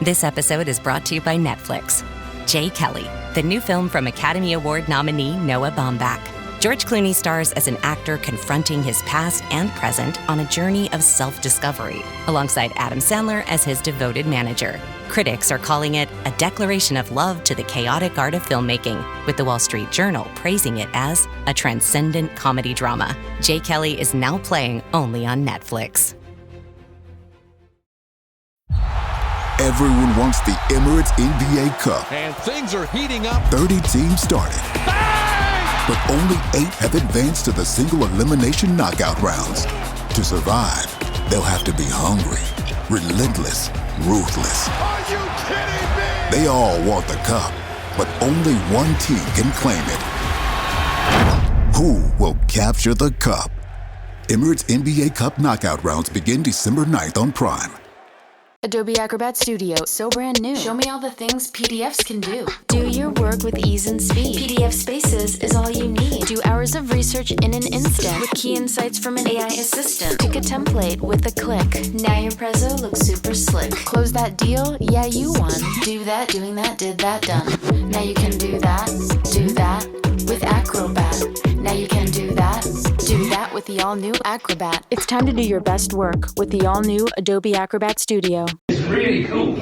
This episode is brought to you by Netflix. Jay Kelly, the new film from Academy Award nominee Noah Baumbach. George Clooney stars as an actor confronting his past and present on a journey of self-discovery, alongside Adam Sandler as his devoted manager. Critics are calling it a declaration of love to the chaotic art of filmmaking, with the Wall Street Journal praising it as a transcendent comedy drama. Jay Kelly is now playing only on Netflix. Everyone wants the Emirates NBA Cup. And things are heating up. 30 teams started. Bang! But only 8 have advanced to the single elimination knockout rounds. To survive, they'll have to be hungry, relentless, ruthless. Are you kidding me? They all want the cup, but only one team can claim it. Who will capture the cup? Emirates NBA Cup knockout rounds begin December 9th on Prime. Adobe Acrobat Studio, so brand new. Show me all the things PDFs can do. Do your work with ease and speed. PDF Spaces is all you need. Do hours of research in an instant with key insights from an AI assistant. Pick a template with a click. Now your prezzo looks super slick. Close that deal? Yeah, you won. Do that, doing that, did that, done. Now you can do that with Acrobat. Now you can do that with the all-new Acrobat. It's time to do your best work with the all-new Adobe Acrobat Studio. It's really cool.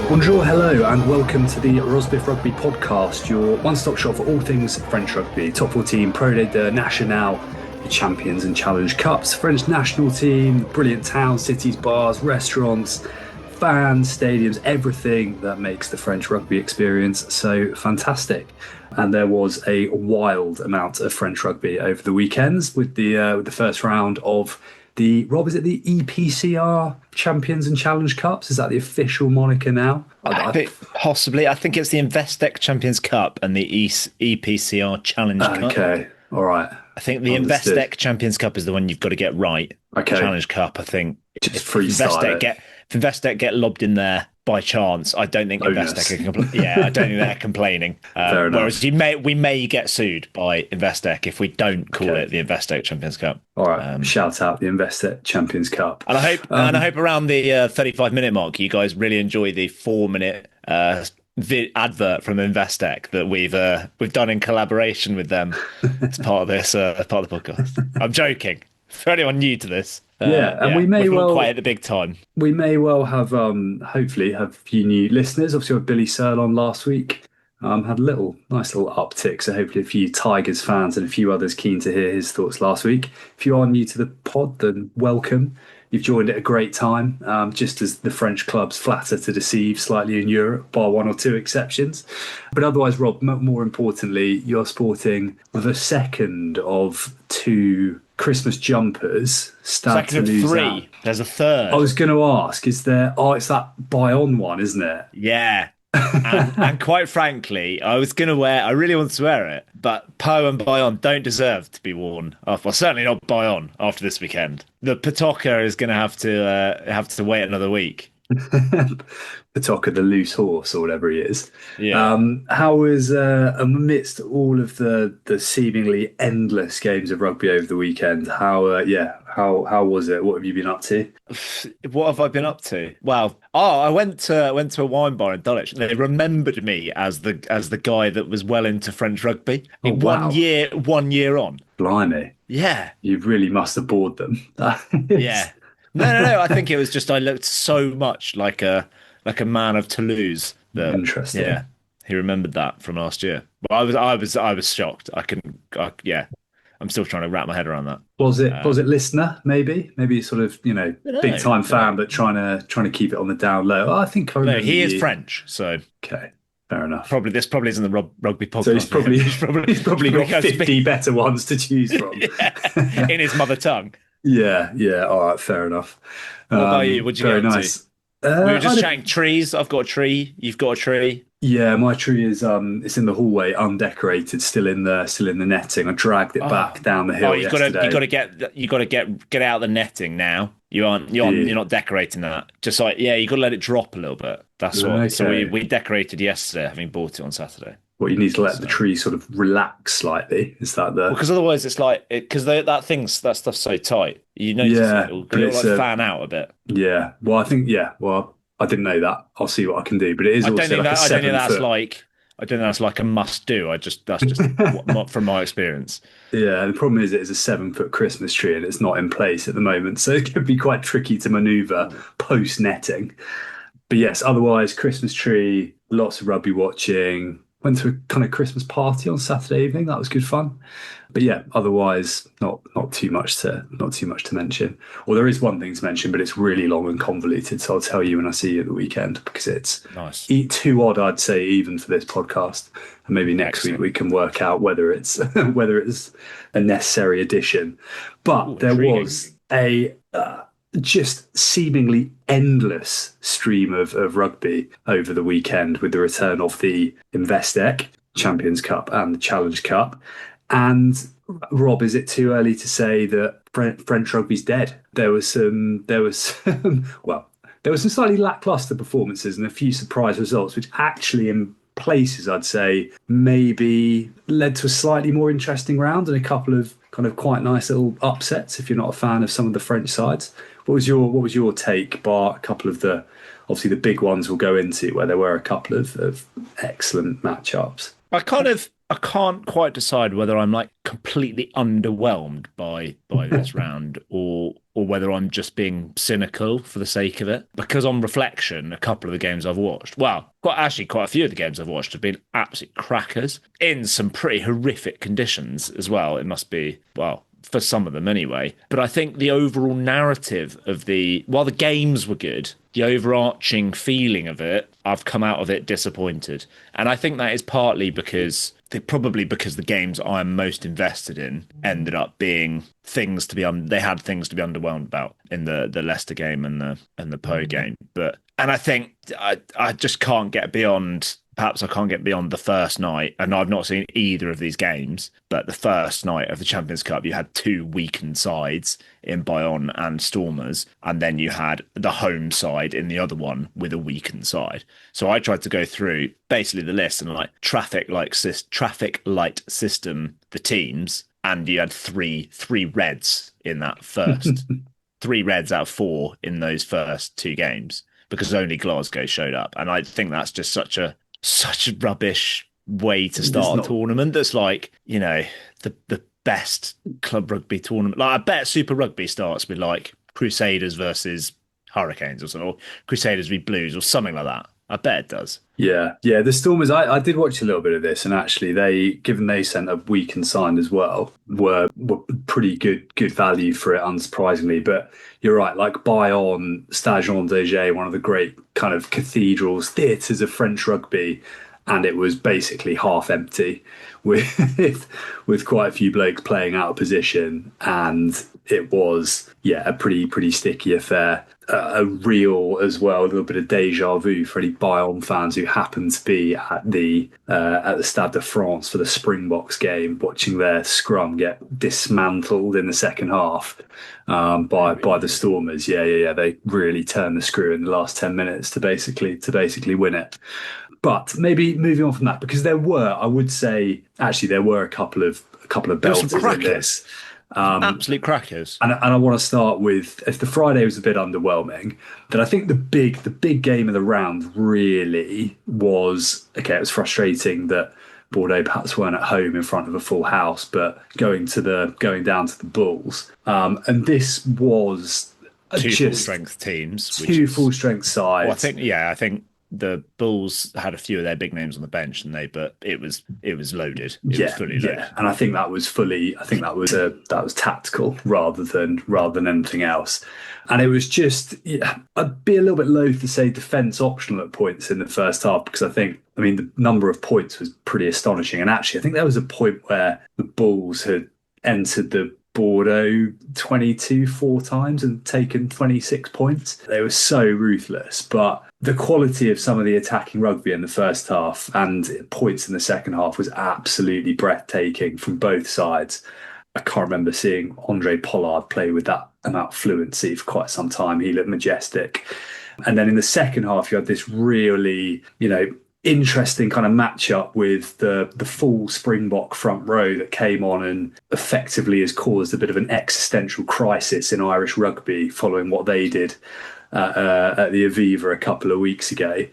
Bonjour, hello, and welcome to the FRUK Rugby podcast, your one-stop shop for all things French rugby. Top 14 Pro de Nationale, the Champions and Challenge Cups, French national team, brilliant towns, cities, bars, restaurants, fans, stadiums, everything that makes the French rugby experience so fantastic. And there was a wild amount of French rugby over the weekends with the first round of the, Rob, is it the EPCR Champions and Challenge Cups? Is that the official moniker now? Possibly. I think it's the Investec Champions Cup and the EPCR Challenge Cup. Okay, all right. I think the Investec Champions Cup is the one you've got to get right. Okay. Challenge Cup, I think. Just freestyle if Investec get lobbed in there by chance, I don't think Investec I don't think they're complaining. Fair enough. Whereas we may get sued by Investec if we don't call it the Investec Champions Cup. All right, shout out the Investec Champions Cup. And I hope around the 35-minute mark, you guys really enjoy the 4-minute advert from Investec that we've done in collaboration with them as part of this part of the podcast. I'm joking. For anyone new to this, and we may well quite at the big time. We may well have hopefully have a few new listeners. Obviously, we had Billy Searle on last week. Had a nice little uptick. So hopefully, a few Tigers fans and a few others keen to hear his thoughts last week. If you are new to the pod, then welcome. You've joined at a great time, just as the French clubs flatter to deceive slightly in Europe, bar one or two exceptions. But otherwise, Rob, more importantly, you're sporting the second of 2 Christmas jumpers. Second of 3. There's a third. I was going to ask, is there... Oh, it's that buy-on one, isn't it? Yeah. and quite frankly, I really want to wear it, but Poe and Bayon don't deserve to be worn. Well, certainly not Bayon after this weekend. The Patoka is going to have to wait another week. Patoka, the loose horse, or whatever he is. Yeah. How was amidst all of the seemingly endless games of rugby over the weekend? How was it? What have you been up to? What have I been up to? Well, I went to a wine bar in Dulwich. They remembered me as the guy that was well into French rugby. Oh, wow. 1 year on. Blimey. Yeah. You really must have bored them. Yeah. No. I think it was just I looked so much like a man of Toulouse. Interesting. Yeah, he remembered that from last year. But I was shocked. I'm still trying to wrap my head around that. Was it listener? Maybe sort of big time fan, but trying to keep it on the down low. I think I remember. No, he is French, so okay. Fair enough. This probably isn't the rugby podcast. So he's probably got 50 better ones to choose from in his mother tongue. Yeah. All right, fair enough. What about you? What'd you very get nice. We were just chatting trees. I've got a tree. You've got a tree. Yeah, my tree is it's in the hallway, undecorated, still in the netting. I dragged it back down the hill yesterday. You got to get out the netting now. You're not decorating that. Just like, yeah, you got to let it drop a little bit. That's what. Okay. So we decorated yesterday, having bought it on Saturday. What you need to let the tree sort of relax slightly. Is that the? Because otherwise it's like that stuff's so tight. You notice it'll like fan out a bit. Yeah. Well, I think Well, I didn't know that. I'll see what I can do. But it is also like a 7 foot. I don't think that's like a must do. That's just from my experience. Yeah, the problem is it is a 7 foot Christmas tree and it's not in place at the moment, so it could be quite tricky to manoeuvre post netting. But yes, otherwise Christmas tree, lots of rugby watching. Went to a kind of Christmas party on Saturday evening. That was good fun. But yeah, otherwise not too much to mention. Well, there is one thing to mention, but it's really long and convoluted. So I'll tell you when I see you at the weekend, because it's nice. Too odd, I'd say, even for this podcast. And maybe next week we can work out whether it's a necessary addition. But there was a just seemingly endless stream of rugby over the weekend with the return of the Investec Champions Cup and the Challenge Cup. And Rob, is it too early to say that French rugby's dead? There was some slightly lackluster performances and a few surprise results, which actually in places I'd say maybe led to a slightly more interesting round and a couple of kind of quite nice little upsets if you're not a fan of some of the French sides. What was your take, bar a couple of obviously the big ones we'll go into where there were a couple of excellent matchups? I can't quite decide whether I'm like completely underwhelmed by this round or whether I'm just being cynical for the sake of it. Because on reflection, a couple of the games I've watched, quite a few of the games I've watched have been absolute crackers in some pretty horrific conditions as well. It must be, for some of them anyway. But I think the overall narrative while the games were good, the overarching feeling of it, I've come out of it disappointed. And I think that is partly because the games I'm most invested in ended up being things to be they had things to be underwhelmed about in the Leicester game and the Po game. And I think I just can't get beyond. Perhaps I can't get beyond the first night, and I've not seen either of these games, but the first night of the Champions Cup, you had two weakened sides in Bayonne and Stormers, and then you had the home side in the other one with a weakened side. So I tried to go through basically the list and like traffic light system, the teams, and you had three reds in that first, 3 reds out of 4 in those first 2 games, because only Glasgow showed up. And I think that's just such a rubbish way to start a tournament. That's like, the best club rugby tournament. Like, I bet Super Rugby starts with like Crusaders versus Hurricanes or something, or Crusaders v Blues or something like that. I bet it does. Yeah. The Stormers, I did watch a little bit of this, and actually given they sent a weakened side as well, were pretty good value for it, unsurprisingly. But you're right, like Bayonne, Stade Jean Daget, one of the great kind of cathedrals, theatres of French rugby, and it was basically half empty with quite a few blokes playing out of position, and it was a pretty sticky affair. A real as well, a little bit of deja vu for any Bayonne fans who happened to be at the Stade de France for the Springboks game, watching their scrum get dismantled in the second half by the Stormers. Yeah. They really turned the screw in the last 10 minutes to basically win it. But maybe moving on from that, because there were a couple of belters in this. Absolute crackers. And I want to start with, if the Friday was a bit underwhelming, then I think the big game of the round really was, it was frustrating that Bordeaux perhaps weren't at home in front of a full house, but going down to the Bulls. And this was two full-strength teams. Two full-strength sides. Well, I think the Bulls had a few of their big names on the bench, but it was loaded. It was fully loaded. Yeah, and I think that was that was tactical rather than anything else. And it was just, I'd be a little bit loath to say defence optional at points in the first half, because the number of points was pretty astonishing. And actually, I think there was a point where the Bulls had entered the Bordeaux 22 four times and taken 26 points. They were so ruthless, but the quality of some of the attacking rugby in the first half and points in the second half was absolutely breathtaking from both sides. I can't remember seeing Andre Pollard play with that amount of fluency for quite some time. He looked majestic. And then in the second half, you had this really, interesting kind of matchup with the full Springbok front row that came on and effectively has caused a bit of an existential crisis in Irish rugby following what they did at the Aviva a couple of weeks ago.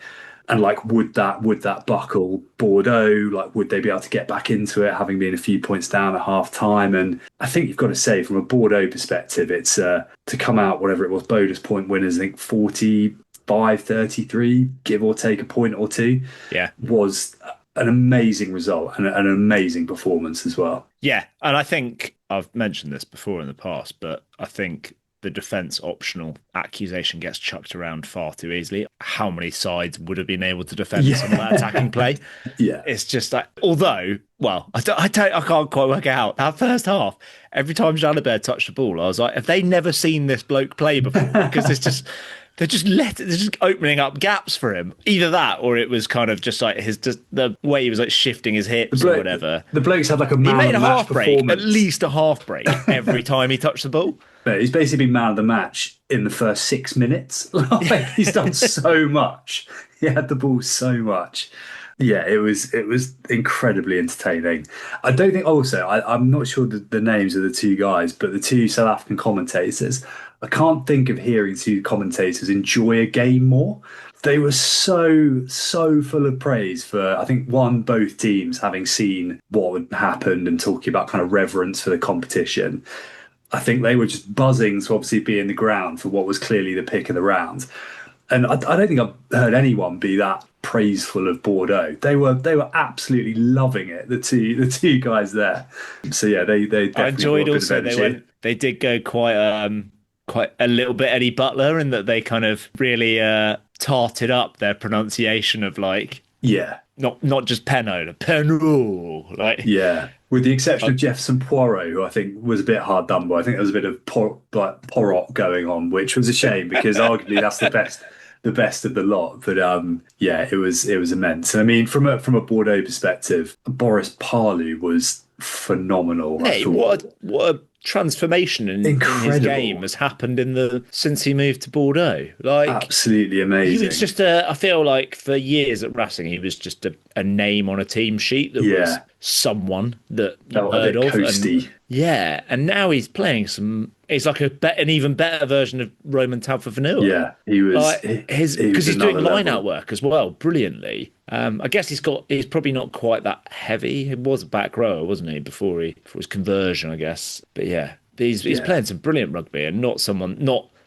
And would that buckle Bordeaux? Would they be able to get back into it, having been a few points down at half time? And I think you've got to say, from a Bordeaux perspective, it's to come out, whatever it was, bonus point winners, I think 45-33, give or take a point or two, was an amazing result and an amazing performance as well. Yeah, and I think I've mentioned this before in the past, but I think the defence optional accusation gets chucked around far too easily. How many sides would have been able to defend some of that attacking play? Yeah. It's just like, although, I can't quite work it out. That first half, every time Jalibert touched the ball, I was like, have they never seen this bloke play before? Because they're just opening up gaps for him. Either that, or it was kind of just like the way he was shifting his hips or whatever. The bloke's had a man he made of the match performance. At least a half break every time he touched the ball. But he's basically been man of the match in the first 6 minutes. He's done so much. He had the ball so much. Yeah, it was incredibly entertaining. I don't think I'm not sure the names of the two guys, but the two South African commentators, I can't think of hearing two commentators enjoy a game more. They were so full of praise for, I think, both teams having seen what had happened and talking about kind of reverence for the competition. I think they were just buzzing to obviously be in the ground for what was clearly the pick of the round. And I don't think I've heard anyone be that praiseful of Bordeaux. They were absolutely loving it, the two guys there. So yeah, they definitely I enjoyed brought a also bit of energy. they did go quite a little bit Eddie Butler in that they kind of really tarted up their pronunciation of not just Penno, Penno, yeah. With the exception of Jefferson Poirot, who I think was a bit hard done by. I think there was a bit of Porot going on, which was a shame because arguably that's the best of the lot. But it was immense. And I mean, from a Bordeaux perspective, Boris Parlu was phenomenal. Hey, what a transformation in his game has happened since he moved to Bordeaux. Absolutely amazing. He was just I feel like for years at Racing, he was just a name on a team sheet that was someone that you heard of. Coasty. And now he's playing he's like an even better version of Roman Taufifenua. Yeah, he was. Because he's doing line-out work as well, brilliantly. I guess he's probably not quite that heavy. He was a back rower, wasn't he, before his conversion, I guess. But yeah, he's playing some brilliant rugby and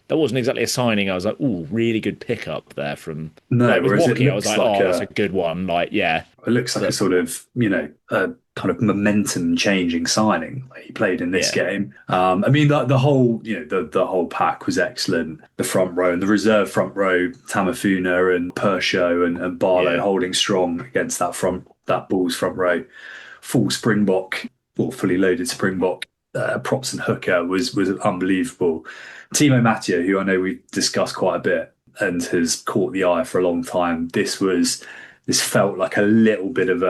that wasn't exactly a signing. I was like, ooh, really good pickup there from. No, with Waukee, I was like, that's a good one. It looks like a sort of, a kind of momentum changing signing. He played in this game. I mean, the whole, the whole pack was excellent. The front row and the reserve front row, Tamafuna and Pershaw and Barlow holding strong against that Bulls front row. Full Springbok, or fully loaded Springbok. Props and hooker was unbelievable. Timo Mathieu, who I know we've discussed quite a bit and has caught the eye for a long time. This felt like a little bit of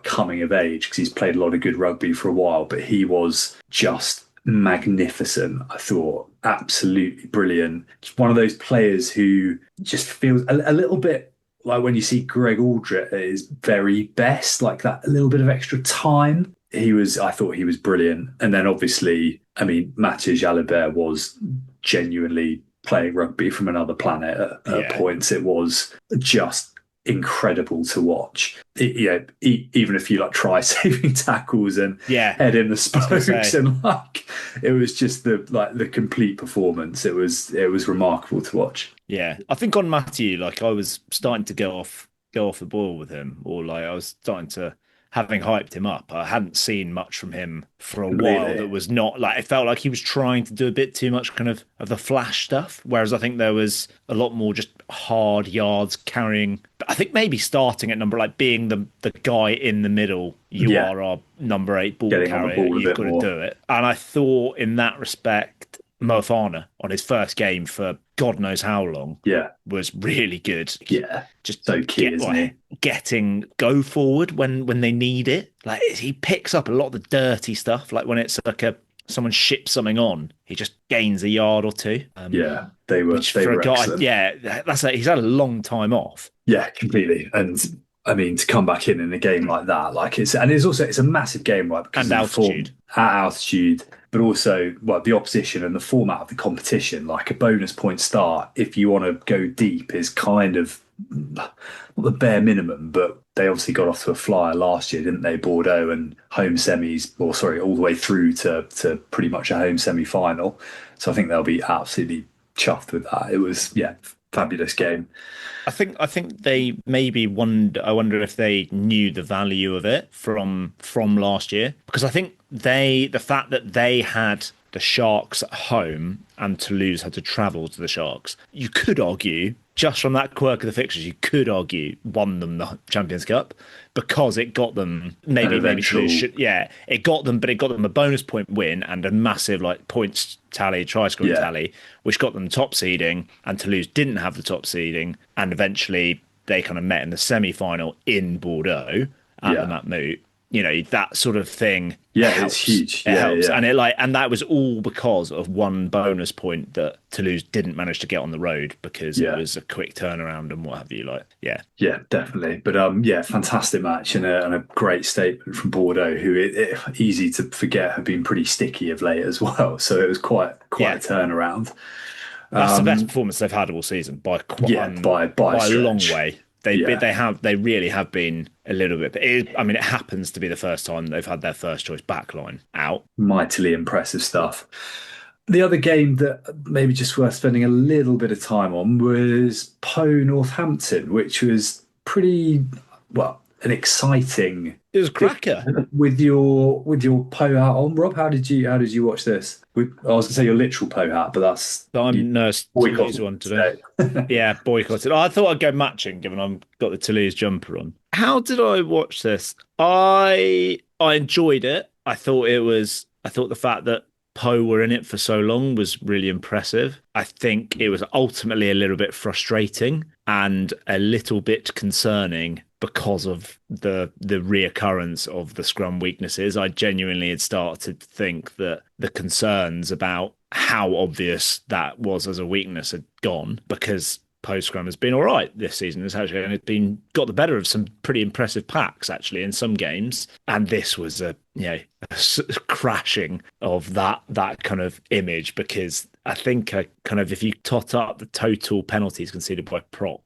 coming of age, because he's played a lot of good rugby for a while, but he was just magnificent. I thought absolutely brilliant. Just one of those players who just feels a little bit like when you see Greg Aldrich at his very best, like that, a little bit of extra time. I thought he was brilliant. And then obviously, I mean, Mathieu Jalibert was genuinely playing rugby from another planet at points. It was just incredible to watch. Even a few try saving tackles and head in the spokes, and it was just the complete performance. It was remarkable to watch. Yeah, I think on Mathieu, I was starting to go off the boil with him, or I was starting to having hyped him up, I hadn't seen much from him for a while that was not like, it felt like he was trying to do a bit too much kind of the flash stuff. Whereas I think there was a lot more just hard yards carrying. I think maybe starting at number, like being the guy in the middle. You are our number 8 ball carrier. You've got to do it. And I thought in that respect, Moefana on his first game for God knows how long was really good. Yeah. Just so key, isn't he? Getting go forward when they need it. Like he picks up a lot of the dirty stuff. Like when it's like someone ships something on, he just gains a yard or two. They were excellent. That's he's had a long time off. Yeah, completely. And I mean, to come back in a game like that, like it's a massive game, right? Because and altitude. At altitude, but also the opposition and the format of the competition. Like a bonus point start, if you want to go deep, is kind of not the bare minimum, but they obviously got off to a flyer last year, didn't they? Bordeaux and home semis, all the way through to pretty much a home semi-final. So I think they'll be absolutely chuffed with that. It was fabulous game. I think they maybe I wonder if they knew the value of it from last year, because I think the fact that they had the Sharks at home and Toulouse had to travel to the Sharks, you could argue, just from that quirk of the fixtures, you could argue won them the Champions Cup, because it got them it got them a bonus point win and a massive points tally, try scoring tally, which got them top seeding, and Toulouse didn't have the top seeding, and eventually they kind of met in the semi-final in Bordeaux at the Matmut. That sort of thing. Yeah, it's huge. It helps. And and that was all because of one bonus point that Toulouse didn't manage to get on the road, because it was a quick turnaround and what have you. Yeah, definitely. But fantastic match and a great statement from Bordeaux, who easy to forget have been pretty sticky of late as well. So it was quite a turnaround. That's the best performance they've had all season by a long way. They really have been a little bit. It happens to be the first time they've had their first choice backline out. Mightily impressive stuff. The other game that maybe just worth spending a little bit of time on was Po Northampton, which was pretty an exciting. It was a cracker. With your Po hat on, Rob. How did you watch this? I was going to say your literal Po hat, but that's. I'm nursed Toulouse one today. Yeah, boycotted. I thought I'd go matching, given I've got the Toulouse jumper on. How did I watch this? I enjoyed it. I thought the fact that Po were in it for so long was really impressive. I think it was ultimately a little bit frustrating and a little bit concerning because of the reoccurrence of the scrum weaknesses. I genuinely had started to think that the concerns about how obvious that was as a weakness had gone, because post scrum has been all right this season. It's got the better of some pretty impressive packs actually in some games, and this was a crashing of that kind of image, because I think if you tot up the total penalties conceded by Po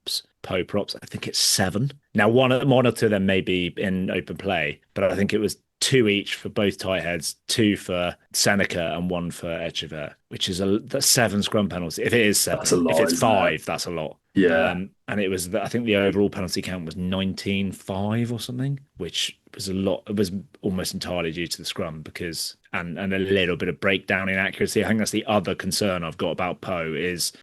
props, I think it's 7. Now one or two of them may be in open play, but I think it was 2 each for both tight heads, 2 for Seneca and 1 for Echeverri, which is that's 7 scrum penalties. If it is 7, that's a lot, if it's 5, that's a lot. Yeah. And it was, I think the overall penalty count was 19-5 or something, which was a lot. It was almost entirely due to the scrum, because and a little bit of breakdown in accuracy. I think that's the other concern I've got about Po,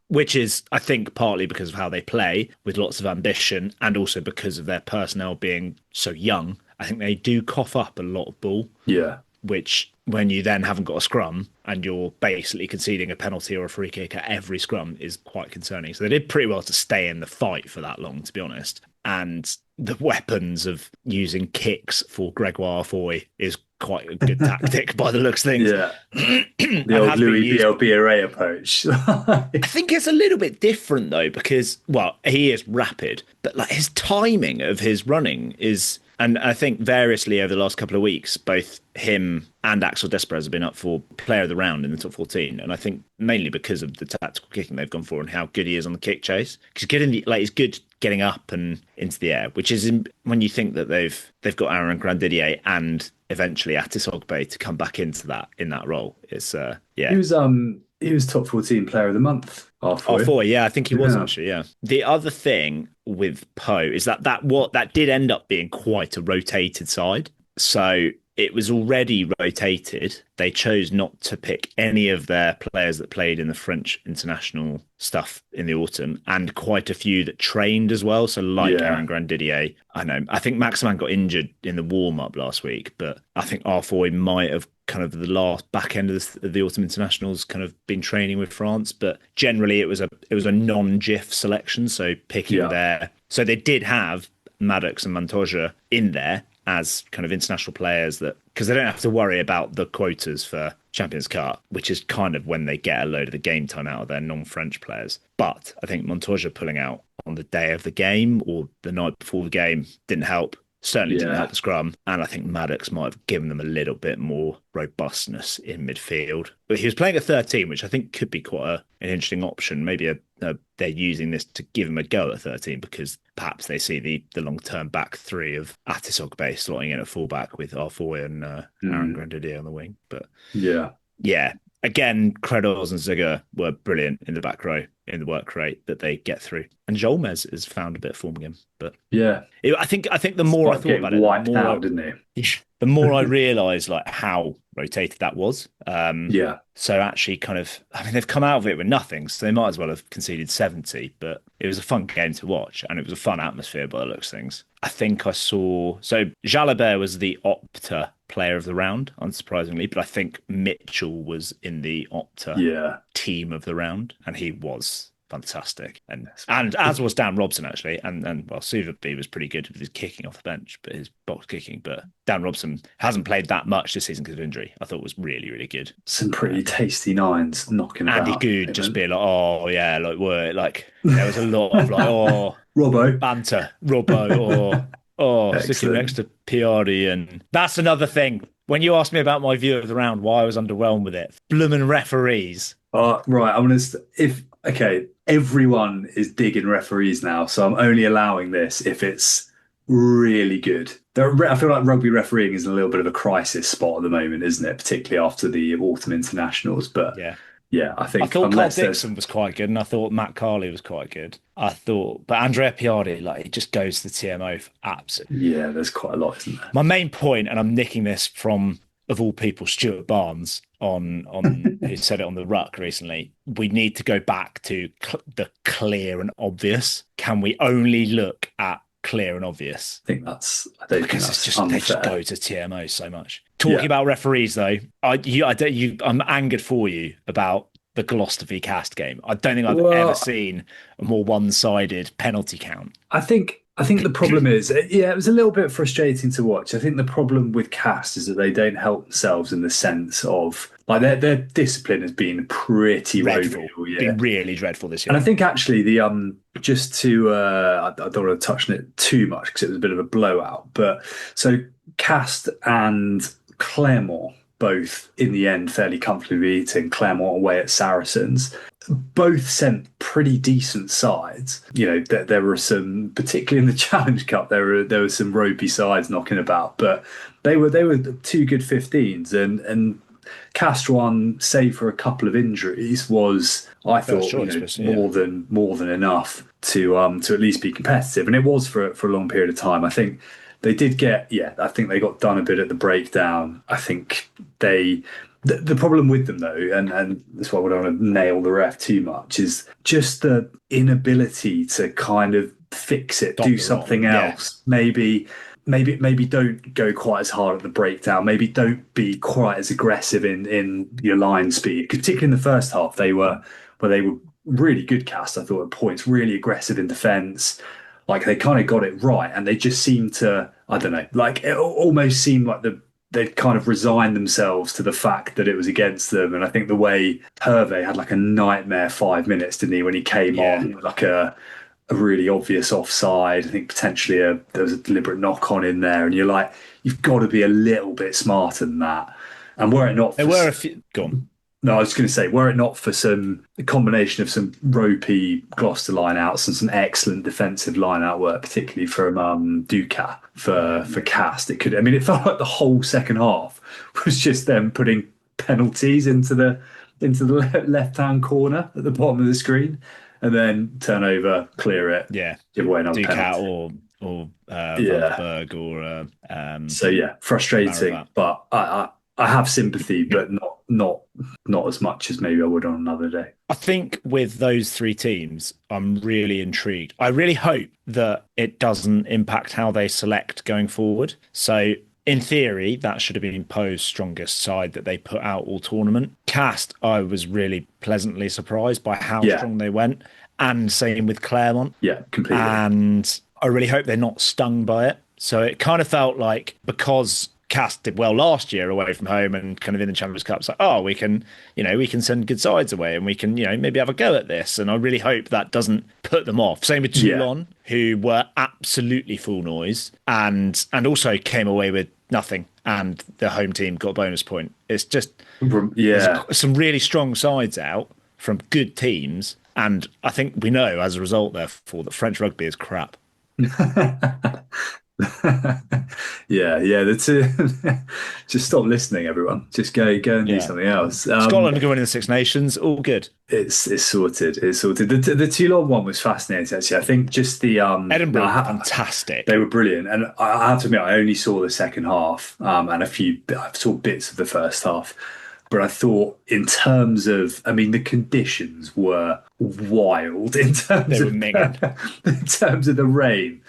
which is I think partly because of how they play with lots of ambition, and also because of their personnel being so young. I think they do cough up a lot of ball. Yeah. Which, when you then haven't got a scrum and you're basically conceding a penalty or a free kick at every scrum, is quite concerning. So they did pretty well to stay in the fight for that long, to be honest. And the weapons of using kicks for Gregoire Foy is quite a good tactic by the looks of things. Yeah. The old Louis BLBRA approach. I think it's a little bit different though, because, he is rapid, but his timing of his running is... And I think variously over the last couple of weeks, both him and Axel Desprez have been up for player of the round in the top 14. And I think mainly because of the tactical kicking they've gone for and how good he is on the kick chase. Because he's good getting up and into the air, which is when you think that they've got Aaron Grandidier and eventually Atis Ogbe to come back into that in that role. It's He was top 14 player of the month. I think he was actually, yeah. The other thing with Po is that did end up being quite a rotated side, So it was already rotated. They chose not to pick any of their players that played in the French international stuff in the autumn, and quite a few that trained as well. So like Aaron Grandidier, I think Maximin got injured in the warm-up last week, but I think Arfoy might have kind of the last back end of the autumn internationals kind of been training with France, but generally it was a non-GIF selection. So picking there. So they did have Maddox and Montoya in there as kind of international players, that because they don't have to worry about the quotas for Champions Cup, which is kind of when they get a load of the game time out of their non-French players. But I think Montoya pulling out on the day of the game or the night before the game didn't help. Certainly didn't help the scrum. And I think Maddox might have given them a little bit more robustness in midfield. But he was playing at 13, which I think could be quite an interesting option. Maybe they're using this to give him a go at 13 because perhaps they see the long-term back three of Atisogbe slotting in at fullback with Arfoy and Aaron Grandidier on the wing. But yeah. Again, Credos and Ziga were brilliant in the back row in the work rate that they get through. And Jolmez has found a bit of form again. But I think the more I thought about it, wiped out, didn't he? The more I realised like how rotated that was. So actually kind of, I mean, they've come out of it with nothing, so they might as well have conceded 70, but it was a fun game to watch and it was a fun atmosphere by the looks of things. I think I saw, so Jalabert was the Opta player of the round, unsurprisingly, but I think Mitchell was in the Opta team of the round and he was fantastic. And as was Dan Robson, actually. And well, Suvaby was pretty good with his kicking off the bench, but his box kicking. But Dan Robson hasn't played that much this season because of injury. I thought was really, really good. Some pretty tasty nines knocking about. Andy Good just being like, oh, yeah, like there was a lot of like, oh, Robbo. Banter, Robbo, or sitting next to Piardi. And that's another thing. When you asked me about my view of the round, why I was underwhelmed with it, bloomin' referees. Right, I'm going to... everyone is digging referees now, so I'm only allowing this if it's really good. I feel like rugby refereeing is in a little bit of a crisis spot at the moment, isn't it? Particularly after the autumn internationals. But I think... I thought Carl Dixon was quite good, and I thought Matt Carley was quite good. But Andrea Piardi, like, he just goes to the TMO for absolutely... Yeah, there's quite a lot, isn't there? My main point, and I'm nicking this from, of all people, Stuart Barnes, on who said it on the Ruck recently, we need to go back to the clear and obvious. Can we only look at clear and obvious? I don't think that's unfair. They just go to TMO so much. Talking about referees, though, I'm angered for you about the Gloucester v Castres game. I don't think I've ever seen a more one-sided penalty count. I think the problem is, it was a little bit frustrating to watch. I think the problem with Castres is that they don't help themselves in the sense of, like, their discipline has been pretty dreadful. Been really dreadful this year. And I think actually just to I don't want to touch on it too much because it was a bit of a blowout. But so Castres and Clermont, both in the end fairly comfortably beating Clermont away at Saracens, both sent pretty decent sides. You know, there were some, particularly in the Challenge Cup, there were some ropey sides knocking about, but they were two good 15s, and Castres one, save for a couple of injuries, was, I thought, more than enough to at least be competitive, and it was for a long period of time. I think they did I think they got done a bit at the breakdown. I think the problem with them, though, and that's why I don't want to nail the ref too much, is just the inability to kind of fix it, do something else. Maybe don't go quite as hard at the breakdown. Maybe don't be quite as aggressive in your line speed. Particularly in the first half, they were really good, Castres, I thought, at points, really aggressive in defence. Like, they kind of got it right, and they just seemed to, I don't know, like, it almost seemed like they'd kind of resigned themselves to the fact that it was against them. And I think the way Hervé had like a nightmare 5 minutes, didn't he, when he came on, like a really obvious offside. I think potentially there was a deliberate knock-on in there. And you're like, you've got to be a little bit smarter than that. And were it not... There were a few... Go on. No, I was going to say, were it not for a combination of some ropey Gloucester line-outs and some excellent defensive line-out work, particularly from Ducat for Castres, it felt like the whole second half was just them putting penalties into the left-hand corner at the bottom of the screen. and then turn over, clear it, give away another Ducat penalty. or Vandenberg or so yeah, frustrating. But I have sympathy, but not as much as maybe I would on another day. I think with those three teams, I'm really intrigued. I really hope that it doesn't impact how they select going forward. So in theory, that should have been Poe's strongest side that they put out all tournament. Castres, I was really pleasantly surprised by how strong they went. And same with Claremont. Yeah, completely. And I really hope they're not stung by it. So it kind of felt like, because Castres did well last year away from home and kind of in the Champions Cup, it's like, we can send good sides away and we can, maybe have a go at this. And I really hope that doesn't put them off. Same with Toulon, who were absolutely full noise and also came away with nothing. And the home team got a bonus point. It's just some really strong sides out from good teams. And I think we know as a result, therefore, that French rugby is crap. Just stop listening, everyone. Just go and do something else. Scotland going in the Six Nations, all good. It's sorted. The Toulon one was fascinating, actually. I think just the Edinburgh, fantastic. They were brilliant, and I have to admit, I only saw the second half and I saw bits of the first half. But I thought, in terms of, the conditions were wild in terms of the rain.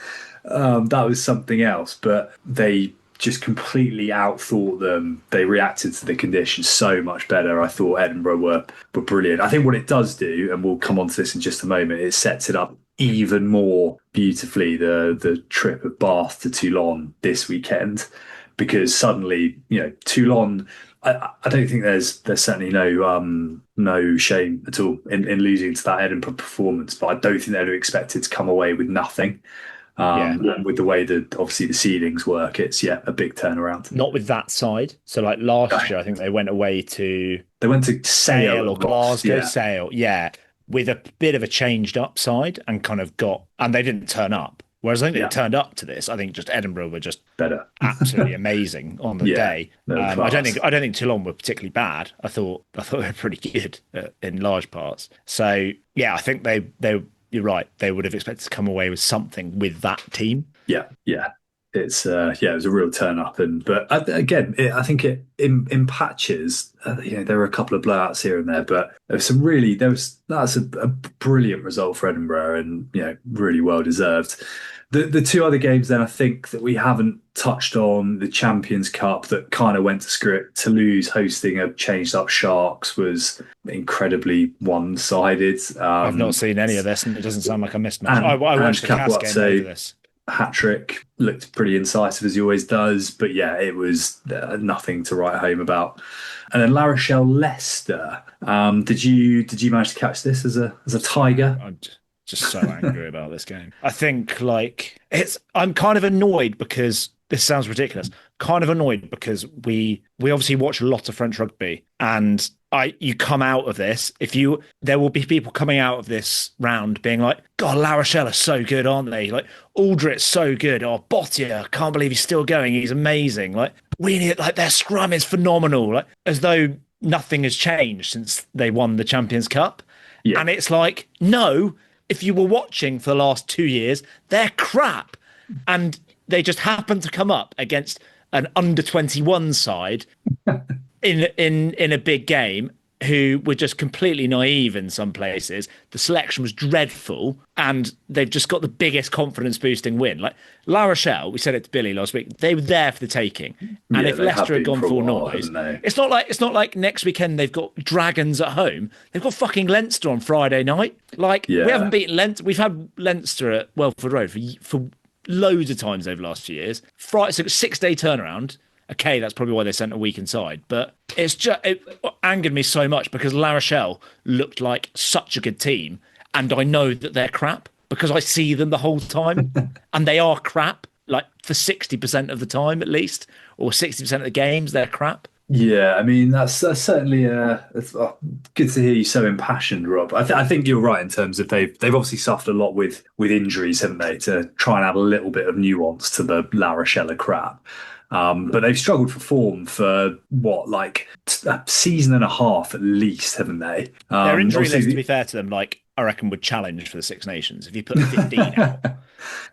That was something else, but they just completely outthought them. They reacted to the conditions so much better. I thought Edinburgh were brilliant. I think what it does do, and we'll come on to this in just a moment, it sets it up even more beautifully, the trip of Bath to Toulon this weekend, because suddenly, Toulon, I don't think there's certainly no shame at all in losing to that Edinburgh performance, but I don't think they'd have expected to come away with nothing. And with the way that obviously the seedings work, it's a big turnaround. Not with that side. So like last year, I think they went to Sale or Glasgow, Sale, with a bit of a changed up side and and they didn't turn up. Whereas I think they turned up to this. I think just Edinburgh were just better, absolutely amazing on the day. I don't think Toulon were particularly bad. I thought they were pretty good in large parts. So I think they you're right. They would have expected to come away with something with that team. Yeah. It's it was a real turn up, but again, I think in patches. There were a couple of blowouts here and there, but that's a brilliant result for Edinburgh, and really well deserved. The two other games then, I think, that we haven't touched on, the Champions Cup that kind of went to script. Toulouse hosting a changed up Sharks was incredibly one-sided. I've not seen any of this, and it doesn't sound like a mismatch. I watched the Castres game over this. Hat-trick looked pretty incisive, as he always does, but it was nothing to write home about. And then La Rochelle Leicester. Did you manage to catch this as a tiger? I'm just so angry about this game. I think I'm kind of annoyed because this sounds ridiculous. Kind of annoyed because we obviously watch a lot of French rugby, and you come out of this, there will be people coming out of this round being like, God, La Rochelle are so good, aren't they? Like, Aldrit's so good. Oh, Bottier, can't believe he's still going. He's amazing. Like, their scrum is phenomenal. Like, as though nothing has changed since they won the Champions Cup. Yeah. And it's like, no, if you were watching for the last 2 years, they're crap. And they just happen to come up against an under-21 side in a big game who were just completely naive in some places. The selection was dreadful, and they've just got the biggest confidence-boosting win. Like La Rochelle, we said it to Billy last week, they were there for the taking. And if Leicester had gone full noise, it's not like next weekend they've got Dragons at home. They've got fucking Leinster on Friday night. We haven't beaten Leinster. We've had Leinster at Welford Road for loads of times over the last few years. Friday, so 6-day turnaround. Okay, that's probably why they sent a week inside, but it angered me so much because La Rochelle looked like such a good team, and I know that they're crap because I see them the whole time, and they are crap, like for 60% of the time at least, or 60% of the games, they're crap. Yeah, that's certainly it's good to hear you so impassioned, Rob. I think you're right in terms of they've obviously suffered a lot with injuries, haven't they, to try and add a little bit of nuance to the La Rochelle crap. But they've struggled for form for a season and a half at least, haven't they? Their injury list, to be fair to them, I reckon would challenge for the Six Nations. If you put 15 out,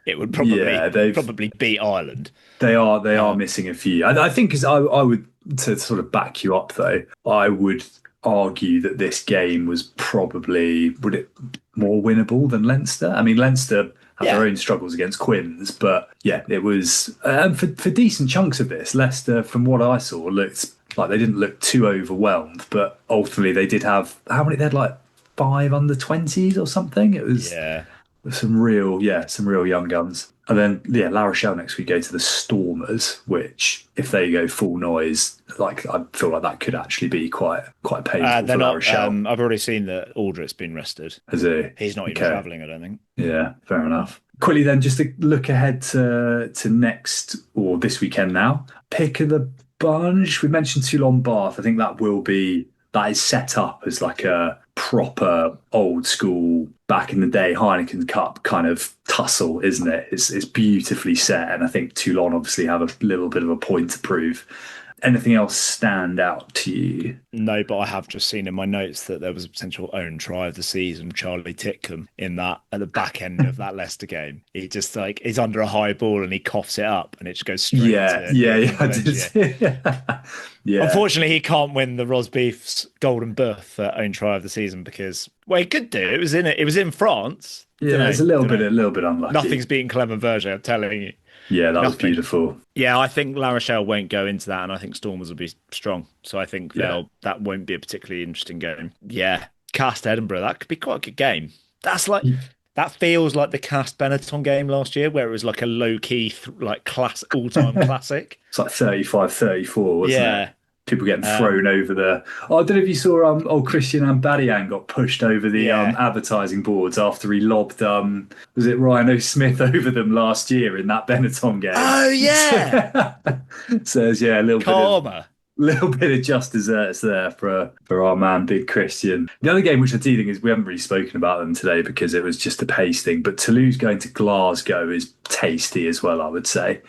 it would probably beat Ireland. They are missing a few. I think I would, to sort of back you up though, I would argue that this game was probably more winnable than Leinster. I mean, Leinster have their own struggles against Quins, but yeah, it was for decent chunks of this. Leicester, from what I saw, looked like they didn't look too overwhelmed, but ultimately they did have how many? They had like 5 under-20s or something. It was some real young guns. And then La Rochelle next week go to the Stormers, which if they go full noise, like I feel like that could actually be quite painful for La Rochelle. I've already seen that Aldritt's been rested. Has he? He's not even travelling, I don't think. Yeah, fair enough. Quickly then, just to look ahead to next or this weekend now. Pick of the bunch. We mentioned Toulon Bath. I think that is set up as like a proper old school back in the day Heineken Cup kind of tussle, isn't it? It's beautifully set, and I think Toulon obviously have a little bit of a point to prove. Anything else stand out to you? No, but I have just seen in my notes that there was a potential own try of the season, Charlie Titcombe, in that at the back end of that Leicester game. He just he's under a high ball and he coughs it up and it just goes straight. I did. Yeah. Unfortunately, he can't win the Rosbeef's Golden Buff for own try of the season because he could do. It was in France. Yeah, it's a little bit unlucky. Nothing's beating Clement Berger, I'm telling you. Yeah, that was beautiful. Yeah, I think La Rochelle won't go into that, and I think Stormers will be strong. So I think that won't be a particularly interesting game. Yeah, Castres Edinburgh, that could be quite a good game. That feels like the Castres Benetton game last year, where it was like a low key all-time classic. It's like 35-34, wasn't it? People getting thrown over the... I don't know if you saw old Christian Ambadian got pushed over the advertising boards after he lobbed, was it Ryan O'Smith over them last year in that Benetton game? Oh, yeah! So, a little bit of just desserts there for our man, Big Christian. The other game, which I do think is, we haven't really spoken about them today because it was just a pace thing, but Toulouse going to Glasgow is tasty as well, I would say.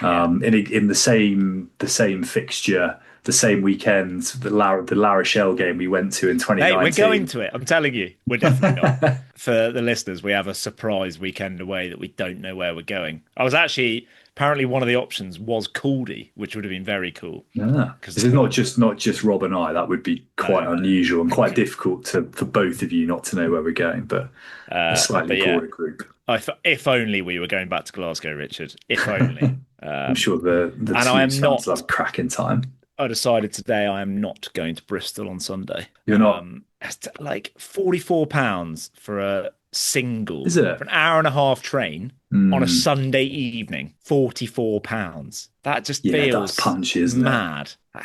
In the same fixture, the same weekend, the La Rochelle game we went to in 2019. Hey, we're going to it. I'm telling you, we're definitely not. For the listeners, we have a surprise weekend away that we don't know where we're going. Apparently one of the options was Caldy, which would have been very cool. Yeah, because it's not just Rob and I. That would be quite unusual and quite difficult for both of you not to know where we're going. But a slightly broader group. If only we were going back to Glasgow, Richard. If only. I'm sure the teams have cracking time. I decided today I am not going to Bristol on Sunday. You're not? It's like £44 for a single. Is it? For an hour and a half train on a Sunday evening. £44. That just feels that's punchy, isn't mad. it?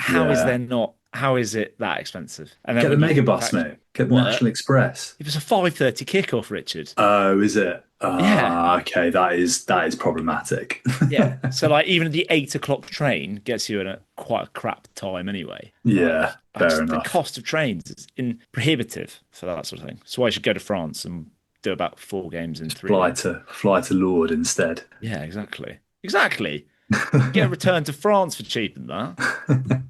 How is it that expensive? And then get the megabus, mate. Get the National Express. It was a 5:30 kickoff, Richard. Oh, is it? Okay, that is problematic. Yeah, so even the 8 o'clock train gets you at quite a crap time anyway. Yeah, fair enough. The cost of trains is prohibitive for that sort of thing. So I should go to France and do about 4 games in 3 days. Fly to Lourdes instead. Yeah, exactly. Get a return to France for cheaper than that.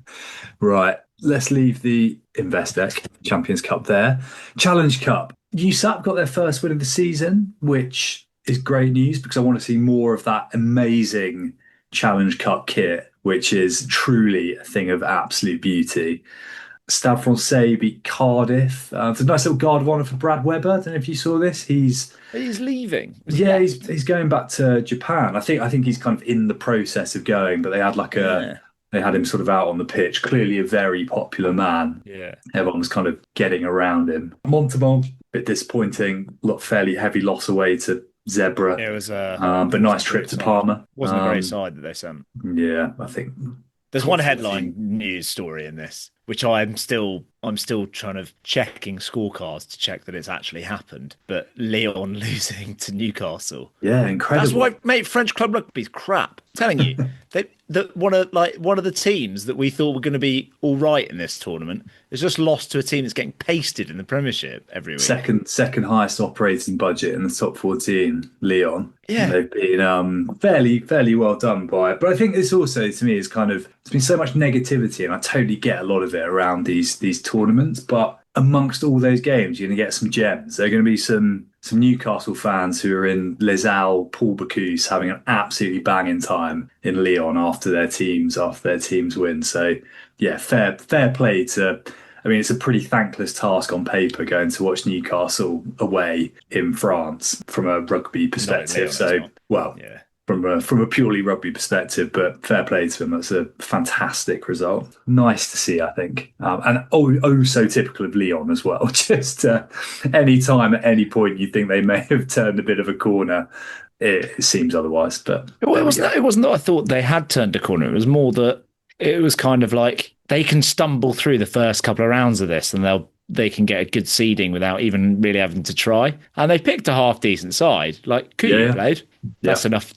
Right, let's leave the Investec Champions Cup there. Challenge Cup. USAP got their first win of the season, which is great news because I want to see more of that amazing Challenge Cup kit, which is truly a thing of absolute beauty. Stade Francais beat Cardiff. It's a nice little guard of honour for Brad Webber. I don't know if you saw this. He's leaving. He's going back to Japan. I think he's kind of in the process of going, but they had they had him sort of out on the pitch. Clearly a very popular man. Yeah, everyone was kind of getting around him. Montauban, a bit disappointing. Fairly heavy loss away to Zebra. It was but nice trip to Parma. Wasn't a great side that they sent. Yeah, I think there's one headline news story in this, which I'm still trying to checking scorecards to check that it's actually happened. But Lyon losing to Newcastle. Yeah, incredible. That's why, mate, French club rugby's crap. I'm telling you. One of the teams that we thought were going to be all right in this tournament has just lost to a team that's getting pasted in the Premiership every week. Second highest operating budget in the top 14, Lyon. Yeah, they've been fairly well done by it. But I think this also, to me, is kind of, there's been so much negativity, and I totally get a lot of it around these tournaments. But amongst all those games, you're going to get some gems. There are going to be some Newcastle fans who are in Les Halles, Paul Bocuse, having an absolutely banging time in Lyon after their teams win. So yeah, fair play to. I mean, it's a pretty thankless task on paper going to watch Newcastle away in France from a rugby perspective. So, well, yeah. From a purely rugby perspective, but fair play to them. That's a fantastic result. Nice to see, I think. And so typical of Lyon as well. Just any time at any point you think they may have turned a bit of a corner, it seems otherwise. But it wasn't that I thought they had turned a corner. It was more that it was kind of like they can stumble through the first couple of rounds of this and they can get a good seeding without even really having to try. And they picked a half decent side. Like Kuyu played. That's enough